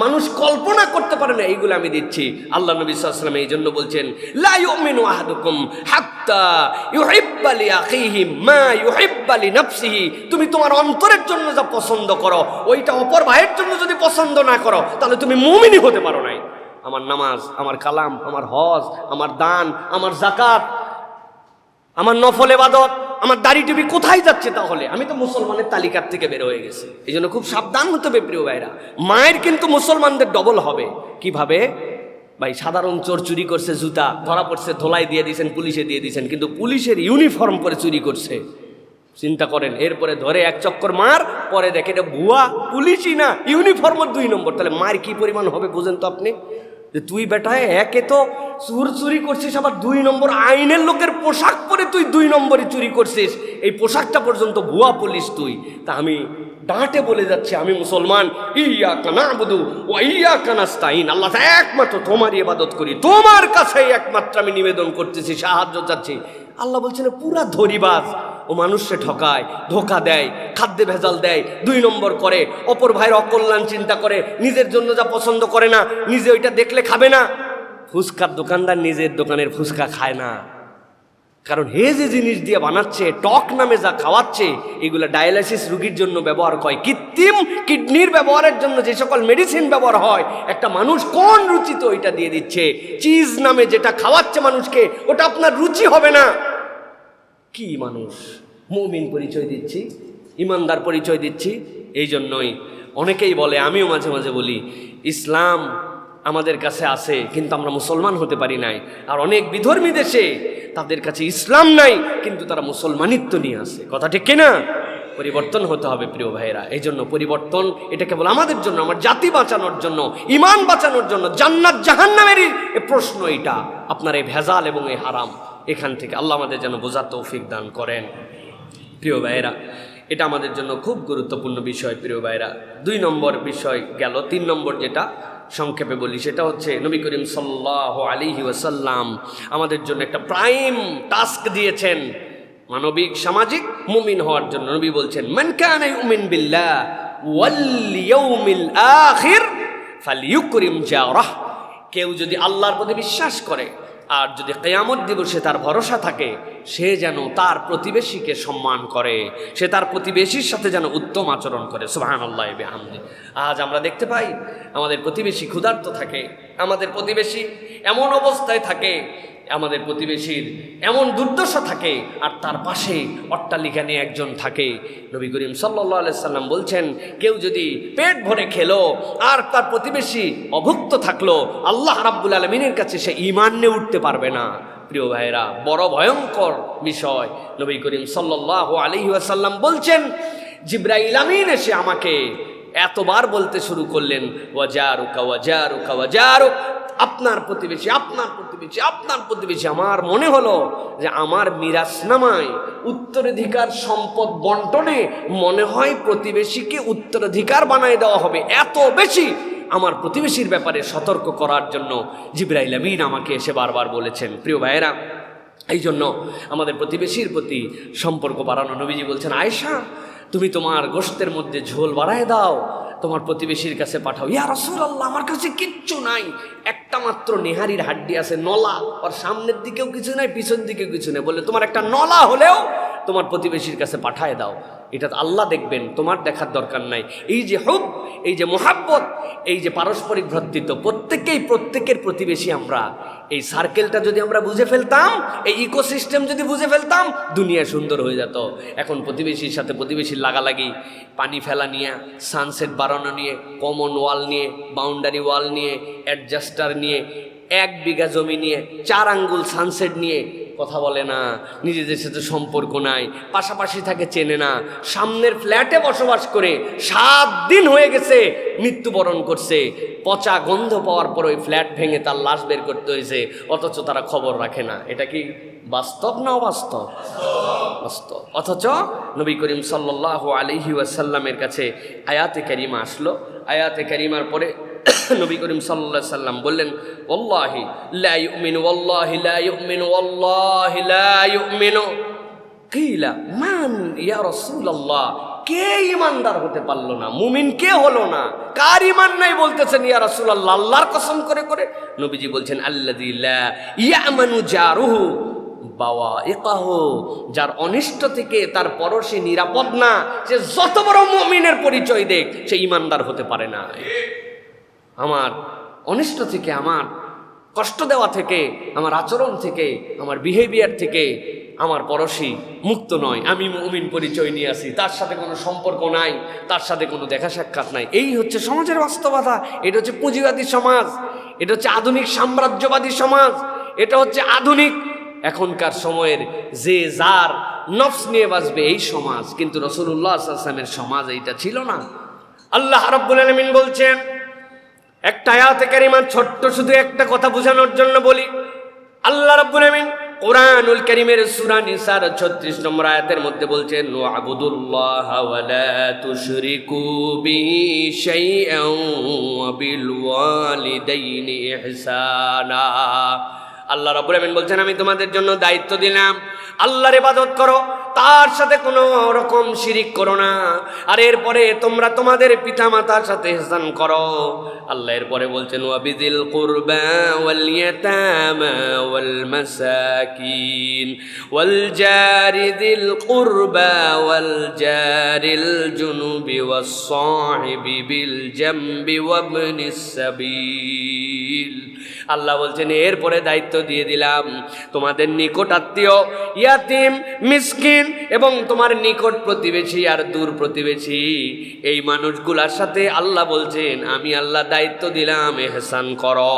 মানুষ কল্পনা করতে পারে না, এইগুলো আমি দিচ্ছি। আল্লাহ নবী সাল্লাল্লাহু আলাইহি ওয়াসাল্লাম এই জন্য বলছেন, লা ইউমিনু আহাদুকুম হাত্তা ইউহিব্বা লিআখিহি মা ইউহিব্বা লিনাফসিহি। তুমি তোমার অন্তরের জন্য যা পছন্দ করো ওইটা অপর ভাইয়ের জন্য যদি পছন্দ না করো তাহলে তুমি মুমিনই হতে পারো নাই। আমার নামাজ, আমার কালাম, আমার হজ, আমার দান, আমার যাকাত, আমার নফল ইবাদত, আমার দাড়ি টুপি কোথায় যাচ্ছে? তাহলে আমি তো মুসলমানের তালিকার থেকে বের হয়ে গেছি। এই জন্য খুব সাবধান হতে হবে প্রিয় ভাইরা। মায়ের কিন্তু মুসলমানদের ডবল হবে। কিভাবে? ভাই সাধারণ চোর চুরি করছে, জুতা ধরা পড়ছে, ধোলাই দিয়ে দিয়েছেন, পুলিশে দিয়ে দিয়েছেন, কিন্তু পুলিশের ইউনিফর্ম পরে চুরি করছে। চিন্তা করেন, এরপরে ধরে 1 চক্কর মার, পরে দেখে এটা ভুয়া, পুলিশই না, ইউনিফর্মের 2 নম্বর। তাহলে মায়ের কি পরিমাণ হবে বুঝেন তো আপনি? যে তুই বেটায় একে তো চুরি করছিস, আবার 2 নম্বর আইনের লোকের পোশাক পরে তুই 2 নম্বরই চুরি করছিস, এই পোশাকটা পর্যন্ত ভুয়া পুলিশ তুই। তা আমি ডাঁটে বলে যাচ্ছি, আমি মুসলমান, ইয়াকা না'বুদু ওয়া ইয়াকা নাস্তাইন, আল্লাহ একমাত্র তোমারই ইবাদত করি, তোমার কাছেই একমাত্র আমি নিবেদন করতেছি, সাহায্য চাচ্ছি। আল্লাহ বলছেন পুরা ধরিবাজ, ও মানুষকে ঠকায়, ধোকা দেয়, খাদ্যে ভেজাল দেয়, 2 নম্বর করে, অপর ভাইয়ের অকল্যাণ চিন্তা করে, নিজের জন্য যা পছন্দ করে না নিজে ওইটা দেখলে খাবে না। ফুচকার দোকানদার নিজের দোকানের ফুচকা খায় না, কারণ হে যে জিনিস দিয়ে বানাচ্ছে, টক নামে যা খাওয়াচ্ছে, এগুলো ডায়ালাইসিস রোগীর জন্য ব্যবহার হয়, কৃত্রিম কিডনির ব্যবহারের জন্য যে সকল মেডিসিন ব্যবহার হয়, একটা মানুষ কোন রুচিতে ওইটা দিয়ে দিচ্ছে। চিজ নামে যেটা খাওয়াচ্ছে মানুষকে, ওটা আপনার রুচি হবে না। কি মানুষ মুমিন পরিচয় দিচ্ছি, ইমানদার পরিচয় দিচ্ছি। এই জন্যই অনেকেই বলে, আমিও মাঝে মাঝে বলি, ইসলাম আমাদের কাছে আছে কিন্তু আমরা মুসলমান হতে পারি নাই। আর অনেক বিধর্মী দেশে তাদের কাছে ইসলাম নাই কিন্তু তারা মুসলমানিত্ব নিয়ে আসে। কথা ঠিক কিনা? পরিবর্তন হতে হবে প্রিয় ভাইয়েরা। এই জন্য পরিবর্তন এটা কেবল আমাদের জন্য, আমার জাতি বাঁচানোর জন্য, ইমান বাঁচানোর জন্য, জান্নাত জাহান্নামেরই প্রশ্ন এটা। আপনার এই ভেজাল এবং এই হারাম, এখান থেকে আল্লাহ আমাদের যেন বোঝার তৌফিক দান করেন। প্রিয় ভাইয়েরা, এটা আমাদের জন্য খুব গুরুত্বপূর্ণ বিষয়। প্রিয় ভাইয়েরা, 2 নম্বর বিষয় গেল। 3 নম্বর যেটা সংক্ষেপে বলি, সেটা হচ্ছে নবী করিম সাল্লাল্লাহু আলাইহি ওয়াসাল্লাম আমাদের জন্য একটা প্রাইম টাস্ক দিয়েছেন মানবিক সামাজিক মুমিন হওয়ার জন্য। নবী বলছেন, মান কানা ইউমিন বিল্লাহ ওয়াল ইয়াউমিল আখির ফালইউকরিম জারাহ। কেউ যদি আল্লাহর প্রতি বিশ্বাস করে আর যদি কিয়ামত দিবসে তার ভরসা থাকে, সে যেন তার প্রতিবেশীকে সম্মান করে, সে তার প্রতিবেশীর সাথে যেন উত্তম আচরণ করে। সুবহানাল্লাহ বিহামদি। আজ আমরা দেখতে পাই আমাদের প্রতিবেশী ক্ষুধার্ত থাকে, আমাদের প্রতিবেশী এমন অবস্থায় থাকে, আমাদের প্রতিবেশীর এমন দুর্দশা থাকে, আর তার পাশে অট্টালিকা নিয়ে একজন থাকে। নবী করিম সাল্লাল্লাহু আলাইহি সাল্লাম বলছেন, কেউ যদি পেট ভরে খেলো আর তার প্রতিবেশী অভুক্ত থাকলো, আল্লাহ রাব্বুল আলামিনের কাছে সে ঈমান নিয়ে উঠতে পারবে না। প্রিয় ভাইরা, বড় ভয়ঙ্কর বিষয়। নবী করিম সাল্লাল্লাহু আলাইহি ওয়াসাল্লাম বলছেন, জিবরাইল আমিন এসে আমাকে এতবার বলতে শুরু করলেন, ওয়াজারুকা ওয়াজারুকা ওয়াজারুক, আপনার প্রতিবেশী, আপনার প্রতিবেশী, আপনার প্রতিবেশী। আমার মনে হলো যে আমার মিরাসনামায় উত্তরাধিকার সম্পদ বন্টনে মনে হয় প্রতিবেশীকে উত্তরাধিকার বানায় দেওয়া হবে। এত বেশি আমার প্রতিবেশীর ব্যাপারে সতর্ক করার জন্য জিবরাইল আমিন আমাকে এসে বারবার বলেছেন। প্রিয় ভাইয়েরা, এই জন্য আমাদের প্রতিবেশীর প্রতি সম্পর্ক বাড়ানো। নবীজি বলছেন, আয়েশা তুমি তোমার গোশতের মধ্যে ঝোল বাড়ায় দাও, তোমার প্রতিবেশীর কাছে পাঠাও। ইয়া রাসূলুল্লাহ, আমার কাছে কিচ্ছু নাই, একটা মাত্র নেহারির হাড্ডি আছে, নলা, ওর সামনের দিকেও কিছু নাই, পিছন দিকেও কিছু নেই। বলে তোমার একটা নলা হলেও তোমার প্রতিবেশীর কাছে পাঠায় দাও, এটা আল্লাহ দেখবেন, তোমার দেখার দরকার নাই। এই যে হুব, এই যে মোহাব্বত, এই যে পারস্পরিক ভ্রাতৃত্ব, প্রত্যেকের প্রতিবেশী আমরা। এই সার্কেলটা যদি আমরা বুঝে ফেলতাম, এই ইকোসিস্টেম যদি বুঝে ফেলতাম, দুনিয়া সুন্দর হয়ে যেত। এখন প্রতিবেশীর সাথে প্রতিবেশীর লাগালাগি, পানি ফেলা নিয়ে, সানসেট বাড়ানো নিয়ে, কমন ওয়াল নিয়ে, বাউন্ডারি ওয়াল নিয়ে, অ্যাডজাস্টার নিয়ে, 1 বিঘা জমি নিয়ে, 4 আঙ্গুল সানসেট নিয়ে কথা বলে না, নিজেদের সাথে সম্পর্ক নাই, পাশাপাশি থাকে চেনে না, সামনের ফ্ল্যাটে বসবাস করে 7 দিন হয়ে গেছে মৃত্যুবরণ করছে, পচা গন্ধ পাওয়ার পর ওই ফ্ল্যাট ভেঙে তার লাশ বের করতে হয়েছে, অথচ তারা খবর রাখে না। এটা কি বাস্তব না অবাস্তব? বাস্তব। অথচ নবী করিম সাল্লাল্লাহু আলাইহি ওয়াসাল্লামের কাছে আয়াতে কারিমা আসলো। আয়াতে কারিমার পরে নবী করিম সাল্লাল্লাহু আলাইহি সাল্লাম বললেন, ওয়াল্লাহি লা ইউমিনু, ওয়াল্লাহি লা ইউমিনু, ওয়াল্লাহি লা ইউমিনু। কিলা মান ইয়া রাসূলুল্লাহ, কে ইমানদার হতে পারলো না, মুমিন কে হলো না, কার ইমান নাই বলতেছেন ইয়া রাসূলুল্লাহ আল্লাহর কসম করে করে? নবীজি বলছেন, আল্লাযী লা ইয়ামানু জারুহু বাওয়াইকাহু, যার অনিষ্ট থেকে তার পরশী নিরাপদ না, সে যত বড় মুমিনের পরিচয় দেখ, সে ইমানদার হতে পারে না। আমার অনিষ্ট থেকে, আমার কষ্ট দেওয়া থেকে, আমার আচরণ থেকে, আমার বিহেভিয়ার থেকে আমার পরশী মুক্ত নয়। আমি মুমিন পরিচয় নিয়ে আসি, তার সাথে কোনো সম্পর্ক নাই, তার সাথে কোনো দেখা সাক্ষাৎ নাই। এই হচ্ছে সমাজের বাস্তবতা। এটা হচ্ছে পুঁজিবাদী সমাজ, এটা হচ্ছে আধুনিক সাম্রাজ্যবাদী সমাজ, এটা হচ্ছে আধুনিক এখনকার সময়ের যে যার নফস নিয়ে বাঁচবে এই সমাজ। কিন্তু রাসূলুল্লাহ সাল্লাল্লাহু আলাইহি ওয়াসাল্লামের সমাজ এইটা ছিল না। আল্লাহ রাব্বুল আলামিন বলছেন, একটা আয়াতে কারিমা ছোট্ট শুধু একটা কথা বোঝানোর জন্য বলি। আল্লাহ রাব্বুল আলামিন কোরআনুল কারীমের সূরা নিসার 36 নম্বর আয়াতের মধ্যে বলছেন, ওয়া'বুদুল্লাহা ওয়া লা তুশরিকু বিহি শাইআন ওয়া বিল ওয়ালিদাইনি ইহসানা। আল্লাহ রাব্বুল আলামিন বলছেন, আমি তোমাদের জন্য দায়িত্ব দিলাম, আল্লাহর ইবাদত করো, তার সাথে কোনো রকম শিরিক করো না। আর এরপরে তোমরা তোমাদের পিতামাতার সাথে ইহসান করো। আল্লাহ এরপরে বলছেন ওয়াবিদিল কুরবা ওয়াল ইয়াতামা ওয়াল মাসাকিন ওয়াল জারি দিল কুরবা ওয়াল জারিল জুনুবি ওয়াস সাহিবি বিল জামবি ওয়াবনিস সাবিল। আল্লাহ বলছেন এরপরে দায়িত্ব দিয়ে দিলাম তোমাদের নিকট আত্মীয়, ইয়াতিম, মিসকিন এবং তোমার নিকট প্রতিবেশী আর দূর প্রতিবেশী, এই মানুষগুলার সাথে আল্লাহ বলছেন আমি আল্লাহ দায়িত্ব দিলাম ইহসান করো।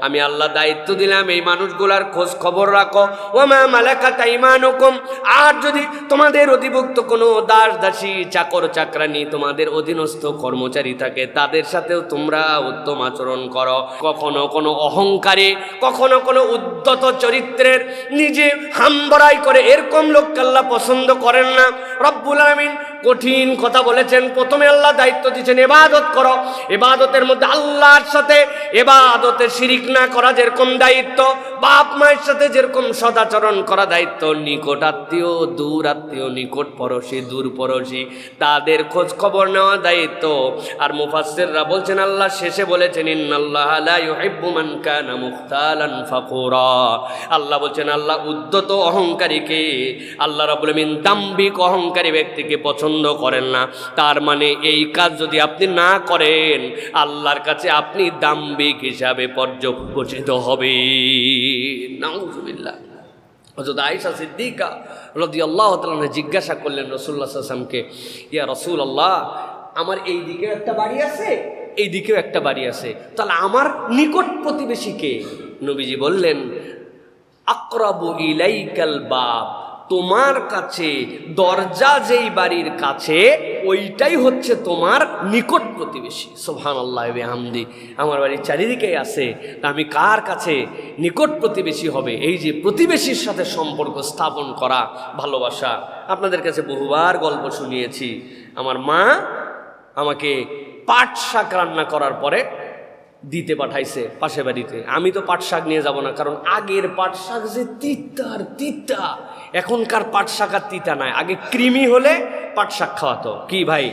আমি আল্লাহ দায়িত্ব দিলাম এই মানুষগুলার খোঁজ খবর রাখো। ওয়া মা মালাকাত আইমানুকুম, আর যদি তোমাদের অধিভুক্ত কোনো দাস দাসী, চাকর চাকরানি, তোমাদের অধীনস্থ কর্মচারী থাকে, তাদের সাথেও তোমরা উত্তম আচরণ করো। কখনো কোনো অহংকারী, কখনো কোনো উদ্ধত চরিত্রের, নিজে হামবড়াই করে এরকম লোককে আল্লাহ পছন্দ করেন না। রব্বুল আলামিন কঠিন কথা বলেছেন। প্রথমে আল্লাহ দায়িত্ব দিয়েছেন ইবাদত করো। ইবাদতের মধ্যে আল্লাহর সাথে ইবাদতে শিরিক না করা যেরকম দায়িত্ব, বাপ মায়ের সাথে যেরকম সদাচরণ করা দায়িত্ব, নিকট আত্মীয়, দূর আত্মীয়, নিকট পড়শি, দূর পড়শি, তাদের খোঁজ খবর নেওয়া দায়িত্ব। আর মুফাসসিররা বলছেন আল্লাহ শেষে বলেছেন ইন্নাল্লাহা লা ইউহিব্বু মান কানা মুখতালান ফাকুরা। আল্লাহ বলছেন আল্লাহ উদ্ধত অহংকারীকে, আল্লাহ রাব্বুল আমিন দাম্ভিক অহংকারী ব্যক্তিকে পছন্দ করেন না। তার মানে এই কাজ যদি আপনি না করেন, আল্লাহর কাছে আপনি দাম্ভিক হিসাবে পর্যবেসিত হবেন। নাউযুবিল্লাহ। হযরত আয়েশা সিদ্দিকা রাদিয়াল্লাহু তাআলা জিজ্ঞাসা করলেন রাসূলুল্লাহ সাল্লাল্লাহু আলাইহি ওয়াসাল্লামকে, ইয়া রাসূলুল্লাহ, আমার এই দিকেও একটা বাড়ি আছে, এই দিকেও একটা বাড়ি আছে, তাহলে আমার নিকট প্রতিবেশী কে? নবীজি বললেন আকরাবু ইলাইকাল বাব, তোমার কাছে দরজা যেই বাড়ির কাছে, ওইটাই হচ্ছে তোমার নিকট প্রতিবেশী। সুবহানাল্লাহ ওয়া বিহামদি। আমার বাড়ির চারিদিকেই আছে, তা আমি কার কাছে নিকট প্রতিবেশী হবে? এই যে প্রতিবেশীর সাথে সম্পর্ক স্থাপন করা, ভালোবাসা। আপনাদের কাছে বহুবার গল্প শুনিয়েছি। আমার মা আমাকে পাট শাক রান্না করার পরে দিতে পাঠাইছে পাশে বাড়িতে। আমি তো পাট শাক নিয়ে যাব না, কারণ আগের পাট শাক যে তিতার তিতা, এখনকার পাট শাক আর তিতা নাই। আগে কৃমি হলে পাট শাক খাওয়াতো। কি ভাই,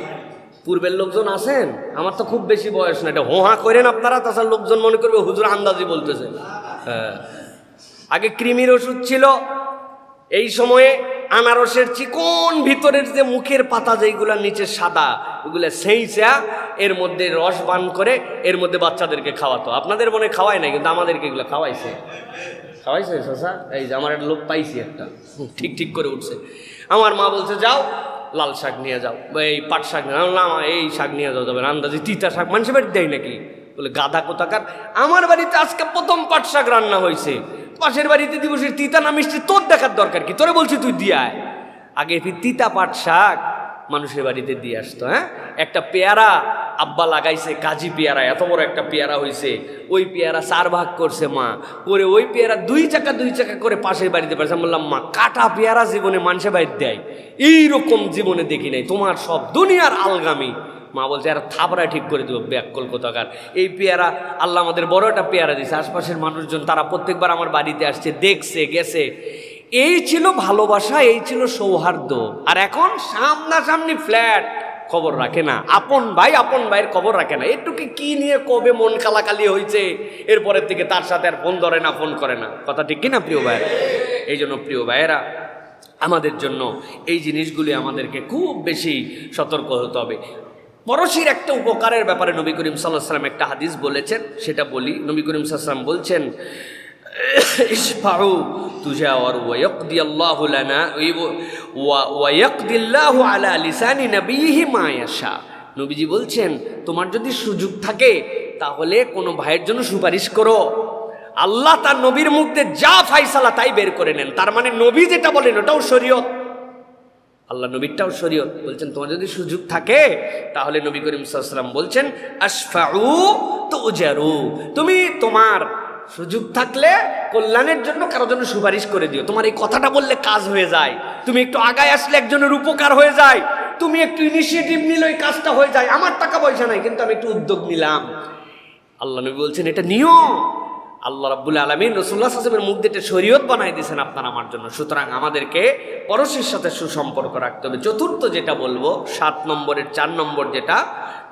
পূর্বের লোকজন আছেন? আমার তো খুব বেশি বয়স না, এটা হোহা করেন আপনারা, তাছাড়া লোকজন মনে করবে হুজুর আন্দাজি বলতেছে। হ্যাঁ, আগে কৃমির ওষুধ ছিল। এই সময়ে আনারসের চিকন ভিতরের যে মুখের পাতা যেগুলো নিচে সাদা, ওগুলো সেইচা এর মধ্যে রস বান করে এর মধ্যে বাচ্চাদেরকে খাওয়াতো। আপনাদের মনে খাওয়ায় নাই, কিন্তু আমাদেরকে এগুলো খাওয়াইছে। খাওয়াইছে শশা? এই যে আমার একটা লোক পাইছি, একটা ঠিক ঠিক করে উঠছে। আমার মা বলছে যাও লাল শাক নিয়ে যাও, এই পাট শাক নিয়ে যাও। না, এই শাক নিয়ে যাও যাবে, আন্দাজি তিতা শাক মানুষের বাড়িতে দেয় নাকি? বলে গাধা কোথাকার, আমার বাড়িতে আজকে প্রথম পাট শাক রান্না হয়েছে, পাশের বাড়িতে দিবসের তিতা না মিষ্টি তোর দেখার দরকার কি? তোরে বলছি তুই দিয়ে আয়। আগে তিতা পাট শাক মানুষের বাড়িতে দিয়ে আসতো। হ্যাঁ, একটা পেয়ারা আব্বা লাগাইছে, কাজী পেয়ারা, এত বড় একটা পেয়ারা হয়েছে। ওই পেয়ারা 4 ভাগ করছে মা করে, ওই পেয়ারা 2 চাকা করে পাশের বাড়িতে পারছে। আমি বললাম মা, কাটা পেয়ারা জীবনে মানুষের বাড়িতে দেয় এইরকম জীবনে দেখি নাই, তোমার সব দুনিয়ার আলগামি। মা বলছে আর থাবড়া ঠিক করে দেবো ব্যাককল কোথাকার। এই পেয়ারা আল্লাহ আমাদের বড় একটা পেয়ারা দিয়েছে। আশপাশের মানুষজন তারা প্রত্যেকবার আমার বাড়িতে আসছে, দেখছে, গেছে। এই ছিল ভালোবাসা, এই ছিল সৌহার্দ্য। আর এখন সামনাসামনি ফ্ল্যাট, খবর রাখে না। আপন ভাইয়ের খবর রাখে না। এটুকু কি নিয়ে কবে মন কালাকালি হয়েছে, এরপরের থেকে তার সাথে আর ফোন ধরে না, ফোন করে না। কথা ঠিক কিনা প্রিয় ভাইয়েরা? এই জন্য প্রিয় ভাইয়েরা, আমাদের জন্য এই জিনিসগুলি আমাদেরকে খুব বেশি সতর্ক হতে হবে। পরশির একটা উপকারের ব্যাপারে নবী করিম সাল্লাল্লাহু আলাইহি ওয়াসাল্লাম একটা হাদিস বলেছেন, সেটা বলি। নবী করিম সাল্লাল্লাহু আলাইহি ওয়াসাল্লাম বলছেন ইশফাউ তুজাওয়ার ওয়া ইয়াকদিয়াল্লাহু লানা ওয়া ইয়াকদিল্লাহু আলা লিসানি নবিয়িহি মা ইয়াশা। নবীজি বলছেন তোমার যদি সুযোগ থাকে তাহলে কোনো ভাইয়ের জন্য সুপারিশ করো, আল্লাহ তার নবীর মুখ দিয়ে যা ফায়সালা তাই বের করে নেন। তার মানে নবী যেটা বলেন ওটাও শরীয়ত, আল্লাহ নবীরটাও শরীয়ত। বলছেন তোমার যদি সুযোগ থাকে তাহলে নবী করিম সাল্লাল্লাহু আলাইহি ওয়াসাল্লাম বলছেন আশফাউ তুজারু, তুমি তোমার সুযোগ থাকলে কল্যাণের জন্য কারোর জন্য সুপারিশ করে দিও। তোমার এই কথাটা বললে কাজ হয়ে যায়, তুমি একটু আগায় আসলে একজনের উপকার হয়ে যায়, তুমি একটু ইনিশিয়েটিভ নিলে ওই কাজটা হয়ে যায়। আমার টাকা পয়সা নাই কিন্তু আমি একটু উদ্যোগ নিলাম। আল্লাহ নবী বলছেন এটা নিও। আল্লাহ রাব্বুল আলামিন রাসূলুল্লাহ সাল্লাল্লাহু আলাইহি ওয়াসাল্লামের মুখ দিয়ে শরীয়ত বানাই দিয়েছেন আপনার আমার জন্য। সুতরাং আমাদেরকে পরশের সাথে সুসম্পর্ক রাখতে হবে। চতুর্থ যেটা বলবো, 7 নম্বরের 4 নম্বর যেটা,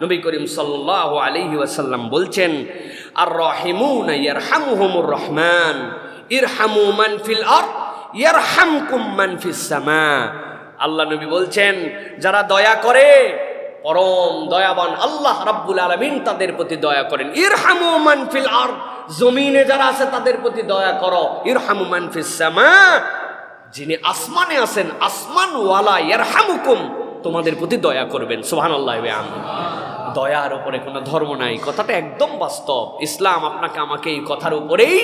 নবী করিম সাল্লাল্লাহু আলাইহি ওয়াসাল্লাম বলছেন, আর রাহিমুনা ইয়ারহামুহুমুর রহমান ইরহামু মান ফিল আরদ ইয়ারহামকুম মান ফিস সামা। আল্লাহ নবী বলছেন, যারা দয়া করে পরম দয়াবান আল্লাহ রাব্বুল আলামিন তাদের প্রতি দয়া করেন। ইরহামু মান ফিল আরদ, জমিনে যারা আছে তাদের প্রতি দয়া করো। ইরহামু মান ফিস সামা, যিনি আসমানে আছেন আসমান ওয়ালা ইয়ারহামুকুম, তোমাদের প্রতি দয়া করবেন। সুবহানাল্লাহ ওয়া আমিন। দয়ার উপরে কোনো ধর্ম নাই, কথাটা একদম বাস্তব। ইসলাম আপনাকে আমাকে এই কথার উপরেই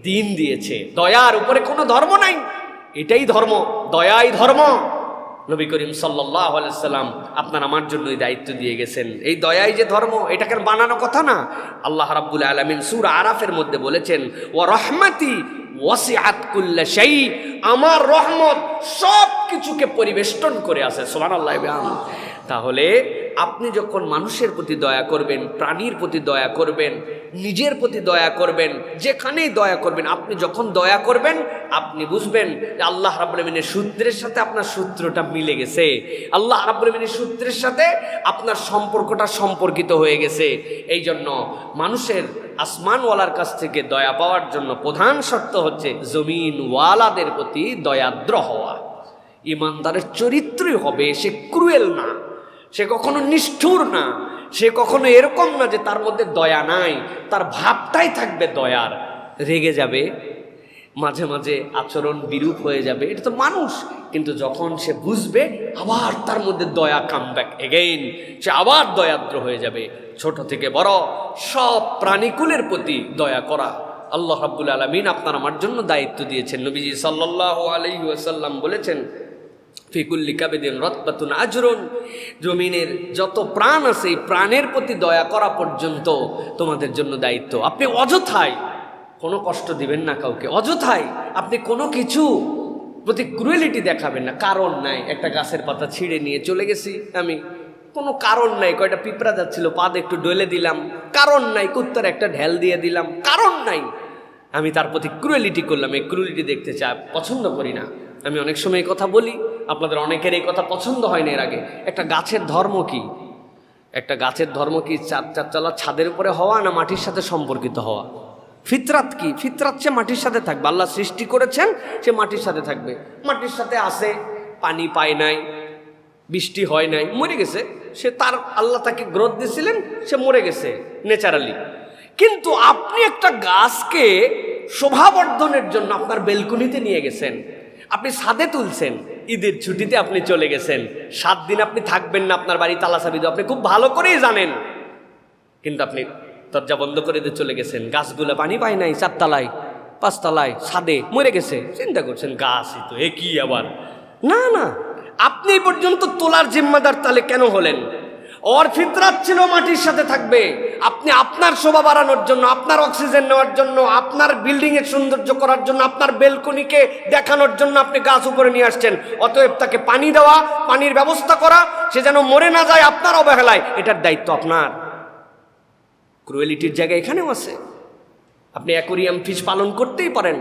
দিন দিয়েছে, দয়ার উপরে কোনো ধর্ম নাই, এটাই ধর্ম, দয়াই ধর্ম। নবী করিম সাল্লাল্লাহু আলাইহি সাল্লাম আপনার আমার জন্যই দায়িত্ব দিয়ে গেছেন। এই দয়াই যে ধর্ম, এটাকে বানানো কথা না। আল্লাহ রাব্বুল আলামিন সূরা আরাফের মধ্যে বলেছেন, ওয়া রাহমাতি ওয়াসিআত কুল্লা শাই, আমার রহমত সব কিছুকে পরিবেষ্টন করে আছে। সুবহানাল্লাহ। তাহলে আপনি যখন মানুষের প্রতি দয়া করবেন, প্রাণীর প্রতি দয়া করবেন, নিজের প্রতি দয়া করবেন, যেখানেই দয়া করবেন, আপনি যখন দয়া করবেন আপনি বুঝবেন যে আল্লাহ রাব্বুল আলামিনের সূত্রের সাথে আপনার সূত্রটা মিলে গেছে, আল্লাহ রাব্বুল আলামিনের সূত্রের সাথে আপনার সম্পর্কটা সম্পর্কিত হয়ে গেছে। এই জন্য মানুষের আসমানওয়ালার কাছ থেকে দয়া পাওয়ার জন্য প্রধান শর্ত হচ্ছে জমিনওয়ালাদের প্রতি দয়াদ্র হওয়া। ইমানদারের চরিত্রই হবে সে ক্রুয়েল না, সে কখনো নিষ্ঠুর না, সে কখনো এরকম না যে তার মধ্যে দয়া নাই, তার ভাবটাই থাকবে দয়ার। রেগে যাবে, মাঝে মাঝে আচরণ বিরূপ হয়ে যাবে, এটা তো মানুষ, কিন্তু যখন সে বুঝবে আবার তার মধ্যে দয়া কাম ব্যাক এগেইন, সে আবার দয়াদ্র হয়ে যাবে। ছোট থেকে বড় সব প্রাণীকুলের প্রতি দয়া করা আল্লাহ রাব্বুল আলামিন আপনার আমার জন্য দায়িত্ব দিয়েছেন। নবীজি সাল্লাল্লাহু আলাইহি ওয়াসাল্লাম বলেছেন, ফিকুল্লি কাবিদিন রতবাতুন আজরুন, জমিনের যত প্রাণ আছে এই প্রাণের প্রতি দয়া করা পর্যন্ত তোমাদের জন্য দায়িত্ব। আপনি অযথায় কোনো কষ্ট দিবেন না কাউকে, অযথায় আপনি কোনো কিছু প্রতি ক্রুয়েলিটি দেখাবেন না, কারণ নাই। একটা গাছের পাতা ছিঁড়ে নিয়ে চলে গেছি আমি, কোনো কারণ নাই। কয়টা পিঁপড়া যাচ্ছিল, পাদ একটু ডলে দিলাম, কারণ নাই। কুত্তার একটা ঢেল দিয়ে দিলাম, কারণ নাই। আমি তার প্রতি ক্রুয়েলিটি করলাম, এই ক্রুয়েলিটি দেখতে চাই, পছন্দ করি না। আমি অনেক সময় এই কথা বলি, আপনাদের অনেকের এই কথা পছন্দ হয় না। এর আগে একটা গাছের ধর্ম কি? একটা গাছের ধর্ম কি 4 ছাদের উপরে হওয়া না মাটির সাথে সম্পর্কিত হওয়া? ফিতরাত কি? ফিতরাত সে মাটির সাথে থাকবে, আল্লাহ সৃষ্টি করেছেন সে মাটির সাথে থাকবে। মাটির সাথে আসে, পানি পায় নাই, বৃষ্টি হয় নাই, মরে গেছে সে, তার আল্লাহ তাকে গ্রোথ দিয়েছিলেন, সে মরে গেছে ন্যাচারালি। কিন্তু আপনি একটা গাছকে শোভাবর্ধনের জন্য আপনার বেলকুনিতে নিয়ে গেছেন, আপনি ছাদে তুলছেন, ঈদের ছুটিতে আপনি চলে গেছেন, 7 দিন আপনি থাকবেন না, আপনার বাড়ি তালা চাবি দেওয়া, আপনি খুব ভালো করেই জানেন, কিন্তু আপনি দরজা বন্ধ করে দিয়ে চলে গেছেন। গাছগুলো পানি পায় নাই, 4 তলায় 5 তলায় ছাদে মরে গেছে। চিন্তা করছেন গাছই তো, এ কি আবার? না না, আপনি এই পর্যন্ত তোলার জিম্মাদার তাহলে কেন হলেন? ওর ফিতরাত ছিল মাটির সাথে থাকবে। আপনি আপনার শোভা বাড়ানোর জন্য, আপনার অক্সিজেন নেওয়ার জন্য, আপনার বিল্ডিং এর সৌন্দর্য করার জন্য, আপনার বেলকনিকে দেখানোর জন্য আপনি গাছ উপরে নিয়ে আসছেন। অতএব তাকে পানি দেওয়া, পানির ব্যবস্থা করা, সে যেন মরে না যায় আপনার অবহেলায়, এটার দায়িত্ব আপনার। ক্রুয়েলিটির জায়গা এখানেও আছে। আপনি অ্যাকোরিয়াম ফিশ পালন করতেই পারেন,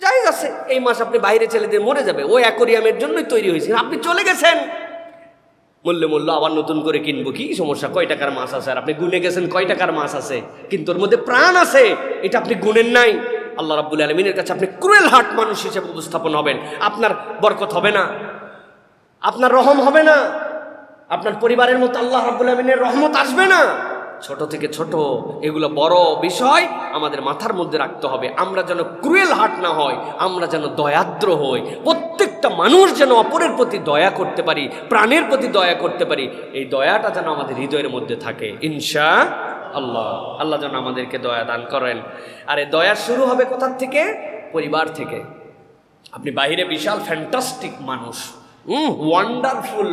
জায়েজ আছে। এই মাস আপনি বাইরে ছেলে দিয়ে মরে যাবে, ওই অ্যাকোরিয়ামের জন্যই তৈরি হয়েছে, আপনি চলে গেছেন। মূল্য আবার নতুন করে কিনবো, কি সমস্যা? কয় টাকার মাছ আছে, আর আপনি গুনে গেছেন কয় টাকার মাছ আছে, কিন্তু ওর মধ্যে প্রাণ আছে, এটা আপনি গুনেন নাই। আল্লাহ রাব্বুল আলামিনের কাছে আপনি ক্রুয়েল হার্ট মানুষ হিসেবে উপস্থাপন হবেন, আপনার বরকত হবে না, আপনার রহম হবে না, আপনার পরিবারের মতো আল্লাহ রাব্বুল আলামিনের রহমত আসবে না। ছোট থেকে ছোট এগুলো বড় বিষয় আমাদের মাথার মধ্যে রাখতে হবে। আমরা যেন ক্রুয়েল হার্ট না হয়, আমরা যেন দয়াদ্র হই। প্রত্যেকটা মানুষ যেন অপরের প্রতি দয়া করতে পারি, প্রাণের প্রতি দয়া করতে পারি, এই দয়াটা যেন আমাদের হৃদয়ের মধ্যে থাকে ইনশাআল্লাহ। আল্লাহ যেন আমাদেরকে দয়া দান করেন। আর এই দয়া শুরু হবে কোথার থেকে? পরিবার থেকে। আপনি বাইরে বিশাল ফ্যান্টাস্টিক মানুষ, ওয়ান্ডারফুল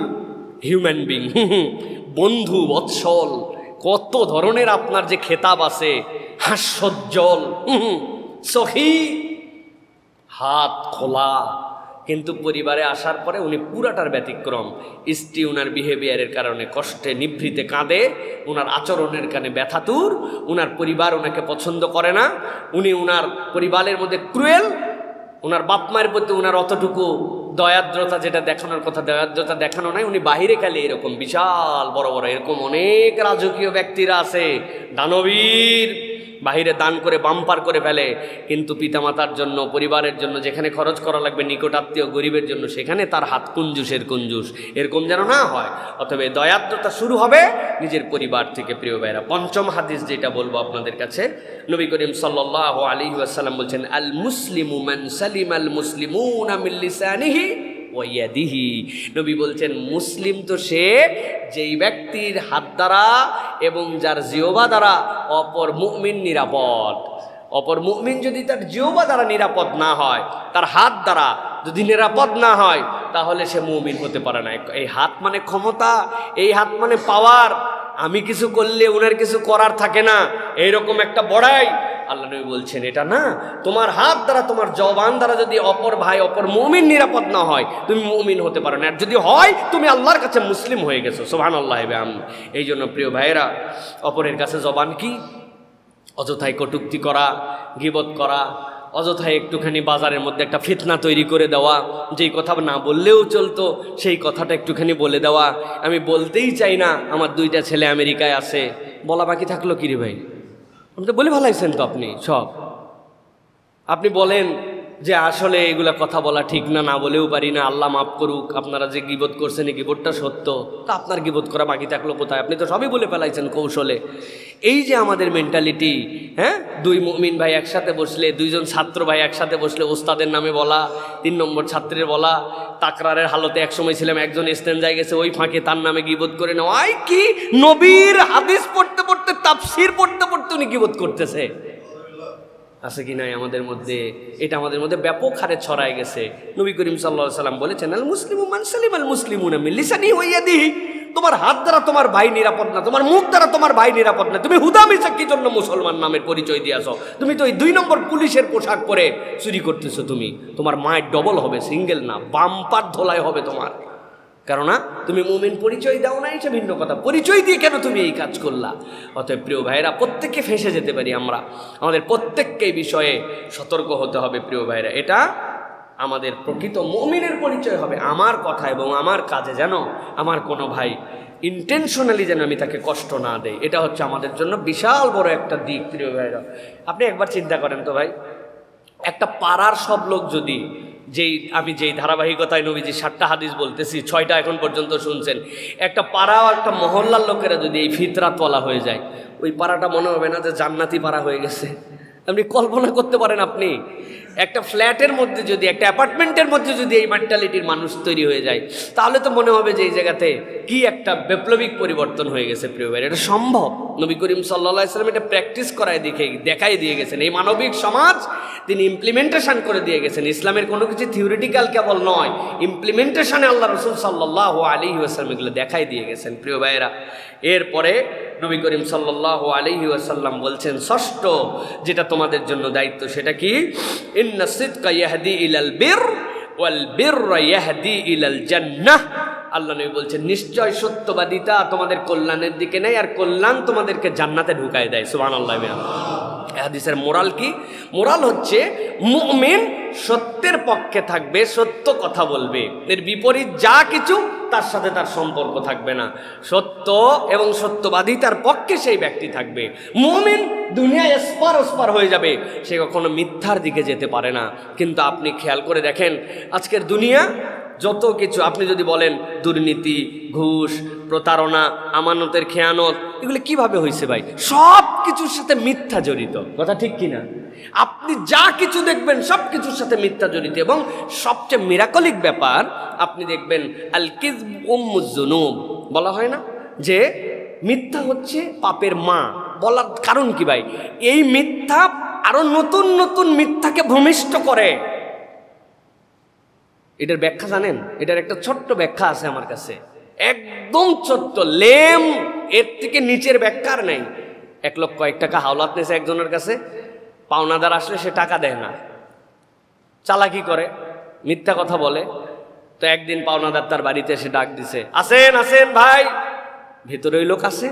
হিউম্যান বিং, বন্ধু বৎসল, কত ধরনের আপনার যে খেতাব আছে, হাস্যোজ্জ্বল, সখী, হাত খোলা, কিন্তু পরিবারে আসার পরে উনি পুরাটার ব্যতিক্রম। স্ত্রী উনার বিহেভিয়ারের কারণে কষ্টে নিভৃতে কাঁদে, উনার আচরণের কারণে ব্যথাতুর, উনার পরিবার ওনাকে পছন্দ করে না, উনি উনার পরিবারের মধ্যে ক্রুয়েল, উনার বাপ মায়ের প্রতি উনার অতটুকু দয়াদ্রতা যেটা দেখানোর কথা দয়াদ্রতা দেখানো নাই। উনি বাহিরে খালি এরকম বিশাল বড় বড় এরকম অনেক রাজকীয় ব্যক্তিরা আছে, দানবীর, বাহিরে দান করে বাম্পার করে ফেলে, কিন্তু পিতামাতার জন্য পরিবারের জন্য যেখানে খরচ করা লাগবে নিকটাত্মীয় গরিবের জন্য সেখানে তার হাত কুঞ্জুসের কুঞ্জুস, এরকম যেন না হয়। অতএব দয়াদ্রতা শুরু হবে নিজের পরিবার থেকে। প্রিয় ভাইরা, পঞ্চম হাদিস যেটা বলবো আপনাদের কাছে, নবী করিম সাল্লাল্লাহু আলাইহি ওয়াসাল্লাম বলছেন, আল মুসলিমু মান সালিমাল মুসলিমুনা মিন লিসানিহি ওয়া ইয়াদিহি। নবী বলছেন মুসলিম তো সে যেই ব্যক্তির হাত দ্বারা এবং যার জিহ্বা দ্বারা অপর মুমিন নিরাপদ। অপর মুমিন যদি তার জিহ্বা দ্বারা নিরাপদ না হয়, তার হাত দ্বারা যদি নিরাপদ না হয়, তাহলে সে মুমিন হতে পারে না। এই হাত মানে ক্ষমতা, এই হাত মানে পাওয়ার। আমি কিছু করলে ওনার কিছু করার থাকে না, এইরকম একটা বড়াই। আল্লাহ নবী বলছেন এটা না, তোমার হাত দ্বারা তোমার জবান দ্বারা যদি অপর ভাই অপর মুমিন নিরাপদ না হয়, তুমি মুমিন হতে পারো না। আর যদি হয়, তুমি আল্লাহর কাছে মুসলিম হয়ে গেছো। সুবহানাল্লাহ। এই জন্য প্রিয় ভাইয়েরা, অপরের কাছে জবান কি? অযথায় কটূক্তি করা, গীবত করা, অযথায় একটুখানি বাজারের মধ্যে একটা ফিতনা তৈরি করে দেওয়া, যেই কথা না বললেও চলতো সেই কথাটা একটুখানি বলে দেওয়া। আমি বলতেই চাই না, আমার 2টা ছেলে আমেরিকায় আছে, বলা বাকি থাকলো কি রে ভাই? আপনি তো বলে ভালাইছেন তো, আপনি সব আপনি বলেন যে আসলে এগুলা কথা বলা ঠিক না, না বলেও পারি না, আল্লাহ মাফ করুক, আপনারা যে গীবত করছেন এই গীবতটা সত্য, তা আপনার গীবত করা বাকি থাকলো কোথায়? আপনি তো সবই বলে ফেলাইছেন কৌশলে। এই যে আমাদের মেন্টালিটি, হ্যাঁ, 2 মুমিন ভাই একসাথে বসলে, 2জন ছাত্র ভাই একসাথে বসলে ওস্তাদের নামে বলা, 3 নম্বর ছাত্রের বলা, তাকরারের হালতে একসময় ছিলাম, একজন ইস্তেঞ্জায় গেছে, ওই ফাঁকে তার নামে গীবত করে নেওয়া। আই কি নবীর হাদিস পড়তে পড়তে, তাফসীর পড়তে পড়তে উনি গীবত করতেছে। আছে কি নাই আমাদের মধ্যে? এটা আমাদের মধ্যে ব্যাপক হারে ছড়ায় গেছে। নবী করিম সাল্লাল্লাহু আলাইহি ওয়াসাল্লাম বলেছেন, আল মুসলিমু মান সালিমাল মুসলিমুনা মিন লিসানিহি ওয়া ইয়াদিহি। তোমার হাত দ্বারা তোমার ভাই নিরাপদ না, তোমার মুখ দ্বারা তোমার ভাই নিরাপদ না, তুমি হুদামিসা কি জন্য মুসলমান নামের পরিচয় দিয়ে আসো? তুমি তো ওই 2 নম্বর পুলিশের পোশাক পরে চুরি করতেছো। তুমি, তোমার মায়ের ডবল হবে, সিঙ্গেল না, বাম্পার ধোলাই হবে তোমার। কেননা তুমি মুমিন পরিচয় দাও না, এটা ভিন্ন কথা। পরিচয় দিয়ে কেন তুমি এই কাজ করলা? অতএব প্রিয় ভাইরা, প্রত্যেককে ফেঁসে যেতে পারি আমরা। আমাদের প্রত্যেককে এই বিষয়ে সতর্ক হতে হবে প্রিয় ভাইরা। এটা আমাদের প্রকৃত মুমিনের পরিচয় হবে। আমার কথা এবং আমার কাজে যেন আমার কোনো ভাই ইন্টেনশনালি যেন আমি তাকে কষ্ট না দেই, এটা হচ্ছে আমাদের জন্য বিশাল বড় একটা দিক প্রিয় ভাইরা। আপনি একবার চিন্তা করেন তো ভাই, একটা পাড়ার সব লোক যদি আমি যেই ধারাবাহিকতায় নবীজি 7টা হাদিস বলতেছি, 6টা এখন পর্যন্ত শুনছেন, একটা পাড়া, একটা মহল্লার লোকেরা যদি এই ফিতরাতওয়ালা হয়ে যায়, ওই পাড়াটা মনে হবে না যে জান্নাতি পাড়া হয়ে গেছে? আপনি কল্পনা করতে পারেন, আপনি একটা ফ্ল্যাটের মধ্যে যদি, একটা অ্যাপার্টমেন্টের মধ্যে যদি এই মেন্টালিটির মানুষ তৈরি হয়ে যায়, তাহলে তো মনে হবে যে এই জায়গাতে কি একটা বৈপ্লবিক পরিবর্তন হয়ে গেছে প্রিয় ভাই। এটা সম্ভব। নবী করিম সাল্লাল্লাহু আলাইহি ওয়াসাল্লাম এটা প্র্যাকটিস করায় দেখাই দিয়ে গেছেন। এই মানবিক সমাজ তিনি ইমপ্লিমেন্টেশন করে দিয়ে গেছেন। ইসলামের কোনো কিছু থিওরিটিক্যাল কেবল নয়, ইমপ্লিমেন্টেশনে আল্লাহ রাসূল সাল্লাল্লাহু আলাইহি ওয়াসাল্লাম এগুলো দেখাই দিয়ে গেছেন প্রিয় ভাইয়েরা। এরপরে নবী করিম সাল্লাল্লাহু আলাইহি ওয়াসাল্লাম বলছেন, ষষ্ঠ যেটা তোমাদের জন্য দায়িত্ব, সেটা কি? ইন্না সিদকা ইয়াহদি ইলাল বির ওয়াল বিররা ইয়াহদি ইলাল জান্নাহ। আল্লাহ নবী বলছেন, নিশ্চয় সত্যবাদিতা তোমাদের কল্যাণের দিকে নেয়, আর কল্যাণ তোমাদেরকে জান্নাতে ঢুকায় দেয়। সুবহানাল্লাহ। হাদিসের মোরাল কি? মোরাল হচ্ছে মুমিন সত্যের পক্ষে থাকবে, সত্য কথা বলবে, এর বিপরীত যা কিছু তার সাথে তার সম্পর্ক থাকবে না। সত্য এবং সত্যবাদিতার পক্ষে সেই ব্যক্তি থাকবে। মুমিন দুনিয়ায় এসপার ওসপার হয়ে যাবে, সে কখনো মিথ্যার দিকে যেতে পারে না। কিন্তু আপনি খেয়াল করে দেখেন, আজকের দুনিয়া যত কিছু, আপনি যদি বলেন দুর্নীতি, ঘুষ, প্রতারণা, আমানতের খেয়ানত, এগুলো কিভাবে হয়েছে ভাই? সব কিছুর সাথে মিথ্যা জড়িত, কথা ঠিক কিনা? আপনি যা কিছু দেখবেন সব কিছুর সাথে মিথ্যা জড়িত। এবং সবচেয়ে মিরাকলিক ব্যাপার, আপনি দেখবেন আল কিযব উম্মুজ যুনুব, বলা হয় না যে মিথ্যা হচ্ছে পাপের মা। বলার কারণ কি ভাই? এই মিথ্যা আরো নতুন নতুন মিথ্যাকে ভূমিষ্ঠ করে। এটার ব্যাখ্যা জানেন? এটার একটা ছোট্ট ব্যাখ্যা আছে আমার কাছে, একদম ছোট্ট, লেম, এর থেকে নিচের ব্যাখ্যা আর নেই। 1 লক্ষ কয়েক টাকা হাওলাত নিয়েছে একজনের কাছে, পাওনাদার আসলে সে টাকা দেয় না, চালাকি করে, মিথ্যা কথা বলে। তো একদিন পাওনাদার তার বাড়িতে এসে ডাক দিছে, আসেন আসেন ভাই। ভেতরে ওই লোক আছে,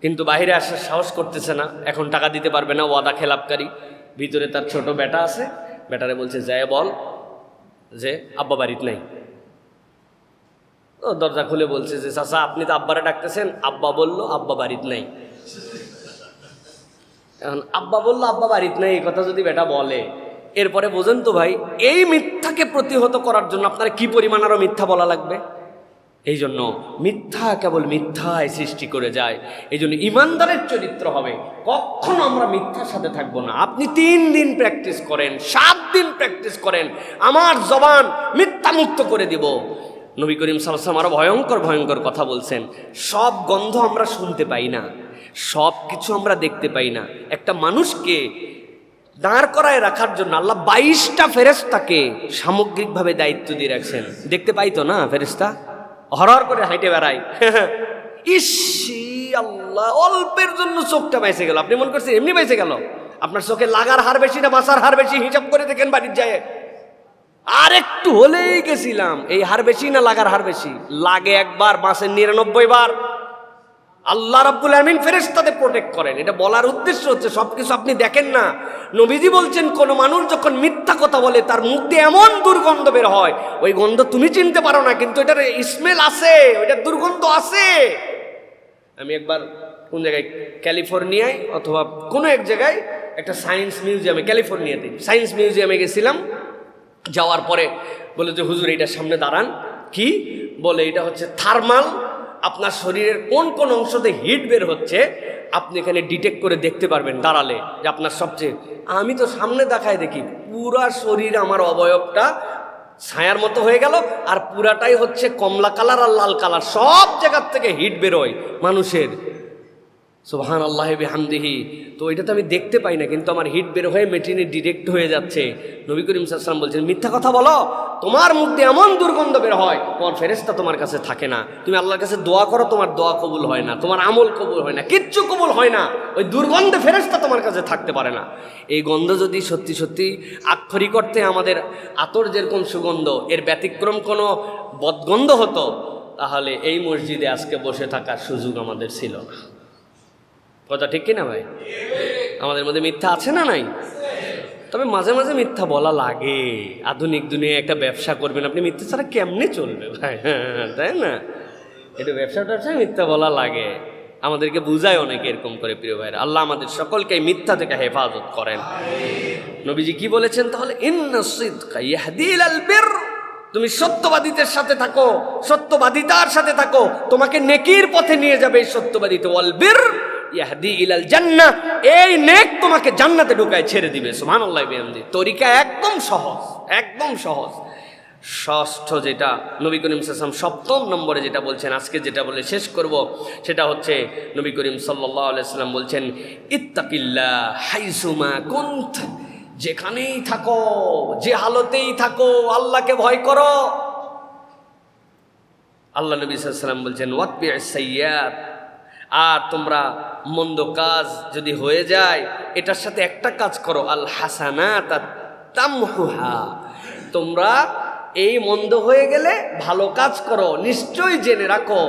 কিন্তু বাইরে আসার সাহস করতেছে না, এখন টাকা দিতে পারবে না, ওয়াদা খেলাপকারী। ভিতরে তার ছোট বেটা আছে, বেটারে বলছে যায় বল যে আব্বা বাড়িতে নাই। ও দরজা খুলে বলছে যে চাচা আপনি তো আব্বারে ডাকতেছেন, আব্বা বললো আব্বা বাড়িতে নাই। এখন আব্বা বললো আব্বা বাড়িতে নাই, এই কথা যদি বেটা বলে, এরপরে বোঝেন তো ভাই এই মিথ্যাকে প্রতিহত করার জন্য আপনার কি পরিমাণ আরো মিথ্যা বলা লাগবে। এই জন্য মিথ্যা কেবল মিথ্যায় সৃষ্টি করে যায়। এই জন্য ইমানদারের চরিত্র হবে, কখনো আমরা মিথ্যার সাথে থাকবো না। আপনি 3 দিন প্র্যাকটিস করেন, 7 দিন প্র্যাকটিস করেন, আমার জবান মিথ্যা মুক্ত করে দিব। নবী করিম সাল্লাল্লাহু আলাইহি ওয়াসাল্লাম আরো ভয়ঙ্কর ভয়ঙ্কর কথা বলছেন। সব গন্ধ আমরা শুনতে পাই না, সব কিছু আমরা দেখতে পাই না। একটা মানুষকে দাঁড় করায় রাখার জন্য আল্লাহ 22টা ফেরেশতাকে সামগ্রিকভাবে দায়িত্ব দিয়ে রাখছেন। দেখতে পাইতো না ফেরেশতা, হরহর করে হাইটে বেড়ায়। ইসি আল্লাহ, অল্পের জন্য চোখটা বেঁচে গেল। আপনি মনে করছেন এমনি বেঁচে গেল? আপনার চোখে লাগার হার বেশি না বাঁচার হার বেশি? হিসাব করে দেখেন বাড়ির যায়। আর একটু হলেই গেছিলাম, এই হার বেশি না লাগার হার বেশি? লাগে একবার, বাঁচেন 99 বার। আল্লাহ রাব্বুল আমিন ফেরেশতাদের প্রোটেক্ট করেন। এটা বলার উদ্দেশ্য হচ্ছে সবকিছু আপনি দেখেন না। নবীজি বলছেন কোন মানুষ যখন মিথ্যা কথা বলে তার মুখ দিয়ে এমন দুর্গন্ধ বের হয়, ওই গন্ধ তুমি চিনতে পারো না, কিন্তু এটার স্মেল আছে, ওইটার দুর্গন্ধ আছে। আমি একবার কোন জায়গায় ক্যালিফোর্নিয়ায় অথবা কোনো এক জায়গায় একটা সায়েন্স মিউজিয়ামে, ক্যালিফোর্নিয়াতে সায়েন্স মিউজিয়ামে গেছিলাম। যাওয়ার পরে বলে যে হুজুর এটার সামনে দাঁড়ান। কি বলে? এটা হচ্ছে থার্মাল, আপনার শরীরের কোন কোন অংশতে হিট বের হচ্ছে আপনি এখানে ডিটেক্ট করে দেখতে পারবেন দাঁড়ালে, যে আপনার সবচেয়ে। আমি তো সামনে দেখায় দেখি পুরা শরীর আমার অবয়বটা ছায়ার মতো হয়ে গেল, আর পুরাটাই হচ্ছে কমলা কালার আর লাল কালার, সব জায়গার থেকে হিট বেরোয় মানুষের। সুবহানাল্লাহ বিহামদিহি। তো এটা তো আমি দেখতে পাই না, কিন্তু আমার হিট বের হয়ে মেটিনে ডিরেক্ট হয়ে যাচ্ছে। নবী করিম সাল্লাল্লাহু আলাইহি ওয়াসাল্লাম বলছেন মিথ্যা কথা বলো, তোমার মুখ দিয়ে এমন দুর্গন্ধ বের হয় তোমার ফেরেশতা তোমার কাছে থাকে না। তুমি আল্লাহর কাছে দোয়া করো, তোমার দোয়া কবুল হয় না, তোমার আমল কবুল হয় না, কিচ্ছু কবুল হয় না। ওই দুর্গন্ধে ফেরেশতা তোমার কাছে থাকতে পারে না। এই গন্ধ যদি সত্যি সত্যি আক্ষরিক অর্থে আমাদের আতর যেরকম সুগন্ধ, এর ব্যতিক্রম কোনো বদগন্ধ হতো, তাহলে এই মসজিদে আজকে বসে থাকার সুযোগ আমাদের ছিল না। কথা ঠিক কিনা ভাই? আমাদের মধ্যে মিথ্যা আছে না নাই? তবে মাঝে মাঝে মিথ্যা বলা লাগে। আধুনিক দুনিয়ায় একটা ব্যবসা করবেন আপনি, মিথ্যা ছাড়া কেমনে চলবে ভাই? তাই না? এটা ব্যবসা মিথ্যা বলা লাগে। আমাদেরকে বুঝায় অনেকে এরকম করে। প্রিয় ভাইরা, আল্লাহ আমাদের সকলকে মিথ্যা থেকে হেফাজত করেন। নবীজি কি বলেছেন তাহলে? ইন্নাস সিদকা ইয়াহদি ইলাল বির। তুমি সত্যবাদীদের সাথে থাকো, সত্যবাদিতার সাথে থাকো, তোমাকে নেকির পথে নিয়ে যাবে এই সত্যবাদিতা। ওয়াল বির ইয়াহদি ইলাল জান্নাহ, এই নেক তোমাকে জান্নাতে ঢুকায় ছেড়ে দিবে। সুবহানাল্লাহি বিহামদি। তরিকা একদম সহজ, একদম সহজ। ষষ্ঠ যেটা নবী করিম সাল্লাল্লাহু আলাইহি ওয়াসাল্লাম 7ম নম্বরে যেটা বলছেন, আজকে যেটা বলে শেষ করব, সেটা হচ্ছে নবী করিম সাল্লাল্লাহু আলাইহি ওয়াসাল্লাম বলছেন ইত্তাকিল্লাহ হাইসুমা কুনত। যেখানেই থাকো, যে হালতেই থাকো, আল্লাহকে ভয় করো। আল্লাহ নবী সাল্লাল্লাহু আলাইহি ওয়াসাল্লাম বলছেন ওয়াতবি'আস সাইয়্যাত। আর তোমরা মন্দ কাজ যদি হয়ে যায়, এটার সাথে একটা কাজ করো, আল হাসানাত তামহুহা। তোমরা এই মন্দ হয়ে গেলে ভালো কাজ করো। নিশ্চয়ই জেনে রাখো,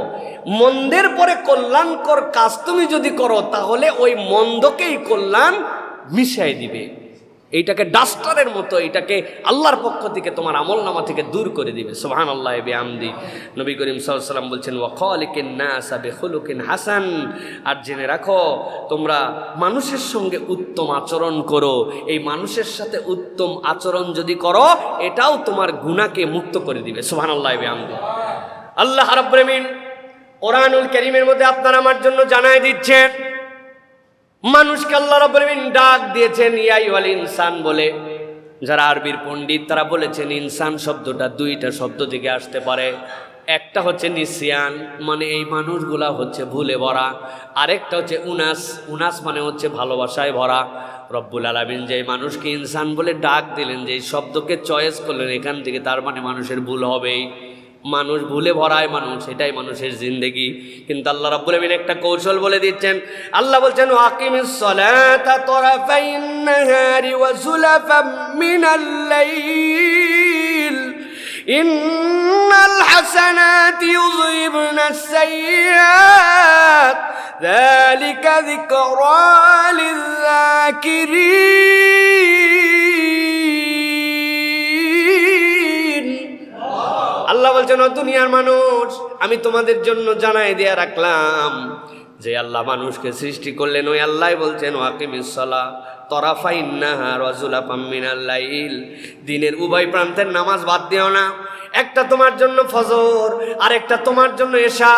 মন্দের পরে কল্যাণকর কাজ তুমি যদি করো, তাহলে ওই মন্দকেই কল্যাণ মিশাই দিবে। এইটাকে ডাস্টারের মতো, এইটাকে আল্লাহর পক্ষ থেকে তোমার আমলনামা থেকে দূর করে দিবে। সুবহানাল্লাহি বিহামদি। নবী করিম সাল্লাল্লাহু আলাইহি ওয়াসাল্লাম বলছেন ওয়া খালিকিন নাসা বিখুলুকিন হাসান। আর জেনে রাখো, তোমরা মানুষের সঙ্গে উত্তম আচরণ করো। এই মানুষের সাথে উত্তম আচরণ যদি করো, এটাও তোমার গুনাহকে মুক্ত করে দিবে। সুবহানাল্লাহি বিহামদি। আল্লাহ রাব্বুল আমিন কোরআনুল কারীমের মধ্যে আপনার আমার জন্য জানায় দিচ্ছেন, মানুষকে আল্লাহ রাব্বুল আমিন ডাক দিয়েছেন ইয়া আইয়ুহাল ইনসান বলে। যারা আরবির পণ্ডিত তারা বলেছেন ইনসান শব্দটা 2টা শব্দ থেকে আসতে পারে। একটা হচ্ছে নিসিয়ান, মানে এই মানুষগুলা হচ্ছে ভুলে ভরা। আরেকটা হচ্ছে উনাস, উনাস মানে হচ্ছে ভালোবাসায় ভরা। রব্বুল আলামিন যে মানুষকে ইনসান বলে ডাক দিলেন, যে শব্দকে চয়েস করলেন এখান থেকে, তার মানে মানুষের ভুল হবেই। মানুষ ভুলে ভরায় মানুষ, এটাই মানুষের জিন্দেগি। কিন্তু আল্লাহ রাব্বুল আমিন একটা কৌশল বলে দিচ্ছেন। আল্লাহ বলছেন আকিমিস সালাতা তারাফাইন নাহারি ওয়া যুলাফাম মিনাল লাইল। ইন্নাল হাসানাতি ইউযহিবনাস সাইয়্যাত যালিকা যিকরা লিয-যাকিরিন। আল্লাহ বলছেন, ও দুনিয়ার মানুষ, আমি তোমাদের জন্য জানাই দিয়ে রাখলাম যে আল্লাহ মানুষকে সৃষ্টি করলেন, ওই আল্লাহ বলছেন ওয়াকিমিস সালাহ তরাফাইন নাহার ওয়া যুলাফাম মিনাল লাইল, দিনের উভয় প্রান্তের নামাজ বাদ দিও না। একটা তোমার জন্য ফজর আর একটা তোমার জন্য এশা,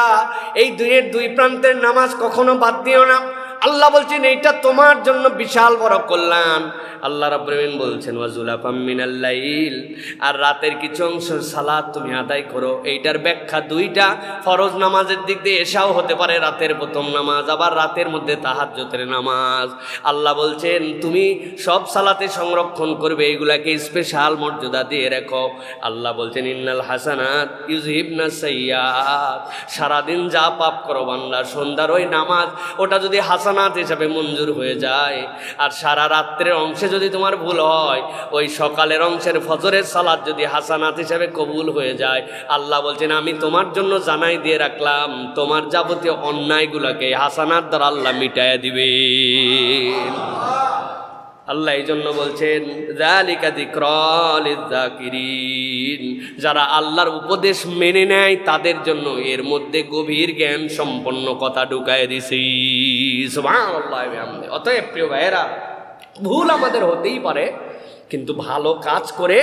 এই দিনের দুই প্রান্তের নামাজ কখনো বাদ দিও না। আল্লাহ বলছেন এইটা তোমার জন্য বিশাল বড় কল্যাণ। আল্লাহ রাব্বুল আলামিন বলছেন ওয়া যুলাফাম মিনাল লাইল, আর রাতের কিছু অংশ সালাত তুমি আদায় করো। এইটার ব্যাখ্যা দুইটা, ফরজ নামাজের দিক দিয়ে এশাও হতে পারে রাতের প্রথম নামাজ, আবার রাতের মধ্যে তাহাজ্জুদের নামাজ। আল্লাহ বলছেন তুমি সব সালাতে সংরক্ষণ করবে, এইগুলাকে স্পেশাল মর্যাদা দিয়ে রেখো। আল্লাহ বলছেন ইন্নাল হাসানাত ইউযহিবনাস সাইয়্যাত, সারাদিন যা পাপ করো বান্দা, সন্ধ্যার ওই নামাজ ওটা যদি হাসানাত হিসাবে মঞ্জুর হয়ে যায়, আর সারা রাত্রের অংশে যদি তোমার ভুল হয়, ওই সকালের অংশের ফজরের সালাত যদি হাসানাত হিসাবে কবুল হয়ে যায়, আল্লাহ বলছেন আমি তোমার জন্য জানাই দিয়ে রাখলাম তোমার যাবতীয় অন্যায়গুলোকে হাসানাত দ্বারা আল্লাহ মিটায় দিবে। আল্লাহ এই জন্য বলছেন যালিকা যিকরা লিয-যাকিরিন, যারা আল্লাহর উপদেশ মেনে নেয় তাদের জন্য এর মধ্যে গভীর জ্ঞান সম্পন্ন কথা ঢুকায় দিছি। সুবহানাল্লাহ। অতএব প্রিয় ভাইয়েরা, ভুল আমাদের হতেই পারে, কিন্তু ভালো কাজ করে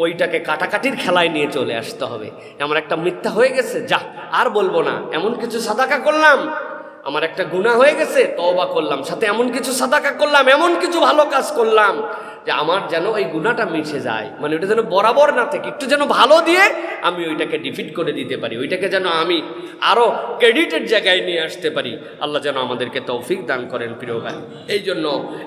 ওইটাকে কাটাকাটির খেলায় নিয়ে চলে আসতে হবে। আমার একটা মিথ্যা হয়ে গেছে, যা আর বলবো না, এমন কিছু সাদাকা করলাম, আমার একটা গুনাহ হয়ে গেছে, তওবা করলাম, সাথে এমন কিছু সাদাকা করলাম, এমন কিছু ভালো কাজ করলাম যে আমার যেন ওই গুনাহটা মিশে যায়, মানে ওইটা যেন বরাবর না থেকে একটু যেন ভালো দিয়ে আমি ওইটাকে ডিফিট করে দিতে পারি, ওইটাকে যেন আমি আরও ক্রেডিটের জায়গায় নিয়ে আসতে পারি। আল্লাহ যেন আমাদেরকে তৌফিক দান করেন প্রিয় ভাই। এই জন্য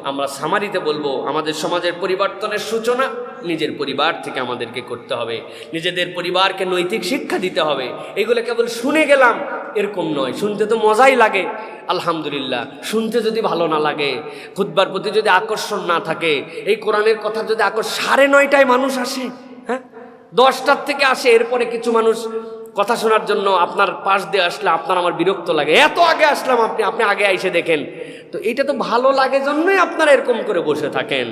আমরা সামারিতে বলবো, আমাদের সমাজের পরিবর্তনের সূচনা নিজের পরিবার থেকে আমাদেরকে করতে হবে, নিজেদের পরিবারকে নৈতিক শিক্ষা দিতে হবে। এগুলো কেবল শুনে গেলাম এরকম নয়, শুনতে তো মজাই লাগে আলহামদুলিল্লাহ, শুনতে যদি ভালো না লাগে, খুতবার প্রতি যদি আকর্ষণ না থাকে, এই কোরআনের কথা যদি 9:30 মানুষ আসে, হ্যাঁ 10টার থেকে আসে, এরপরে কিছু মানুষ কথা শোনার জন্য আপনার পাশ দিয়ে আসলে আপনার আমার বিরক্ত লাগে, এত আগে আসলাম, আপনি আগে এসে দেখেন, তো এইটা তো ভালো লাগে জন্যই আপনারা এরকম করে বসে থাকেন।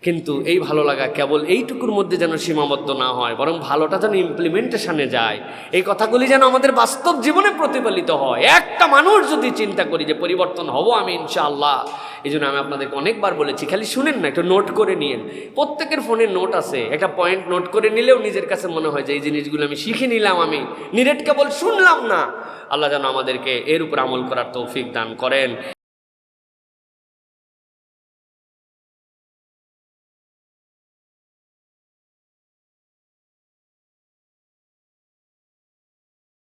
কিন্তু এই ভালো লাগা কেবল এইটুকুর মধ্যে যেন সীমাবদ্ধ না হয়, বরং ভালোটা যেন ইমপ্লিমেন্টেশনে যায়, এই কথাগুলি যেন আমাদের বাস্তব জীবনে প্রতিফলিত হয়। একটা মানুষ যদি চিন্তা করি যে পরিবর্তন হব আমি ইনশাআল্লাহ, এই জন্য আমি আপনাদেরকে অনেকবার বলেছি, খালি শুনেন না, একটু নোট করে নিন। প্রত্যেকের ফোনে নোট আছে, একটা পয়েন্ট নোট করে নিলেও নিজের কাছে মনে হয় যে এই জিনিসগুলো আমি শিখে নিলাম, আমি নিরেট কেবল শুনলাম না। আল্লাহ যেন আমাদেরকে এর উপর আমল করার তৌফিক দান করেন।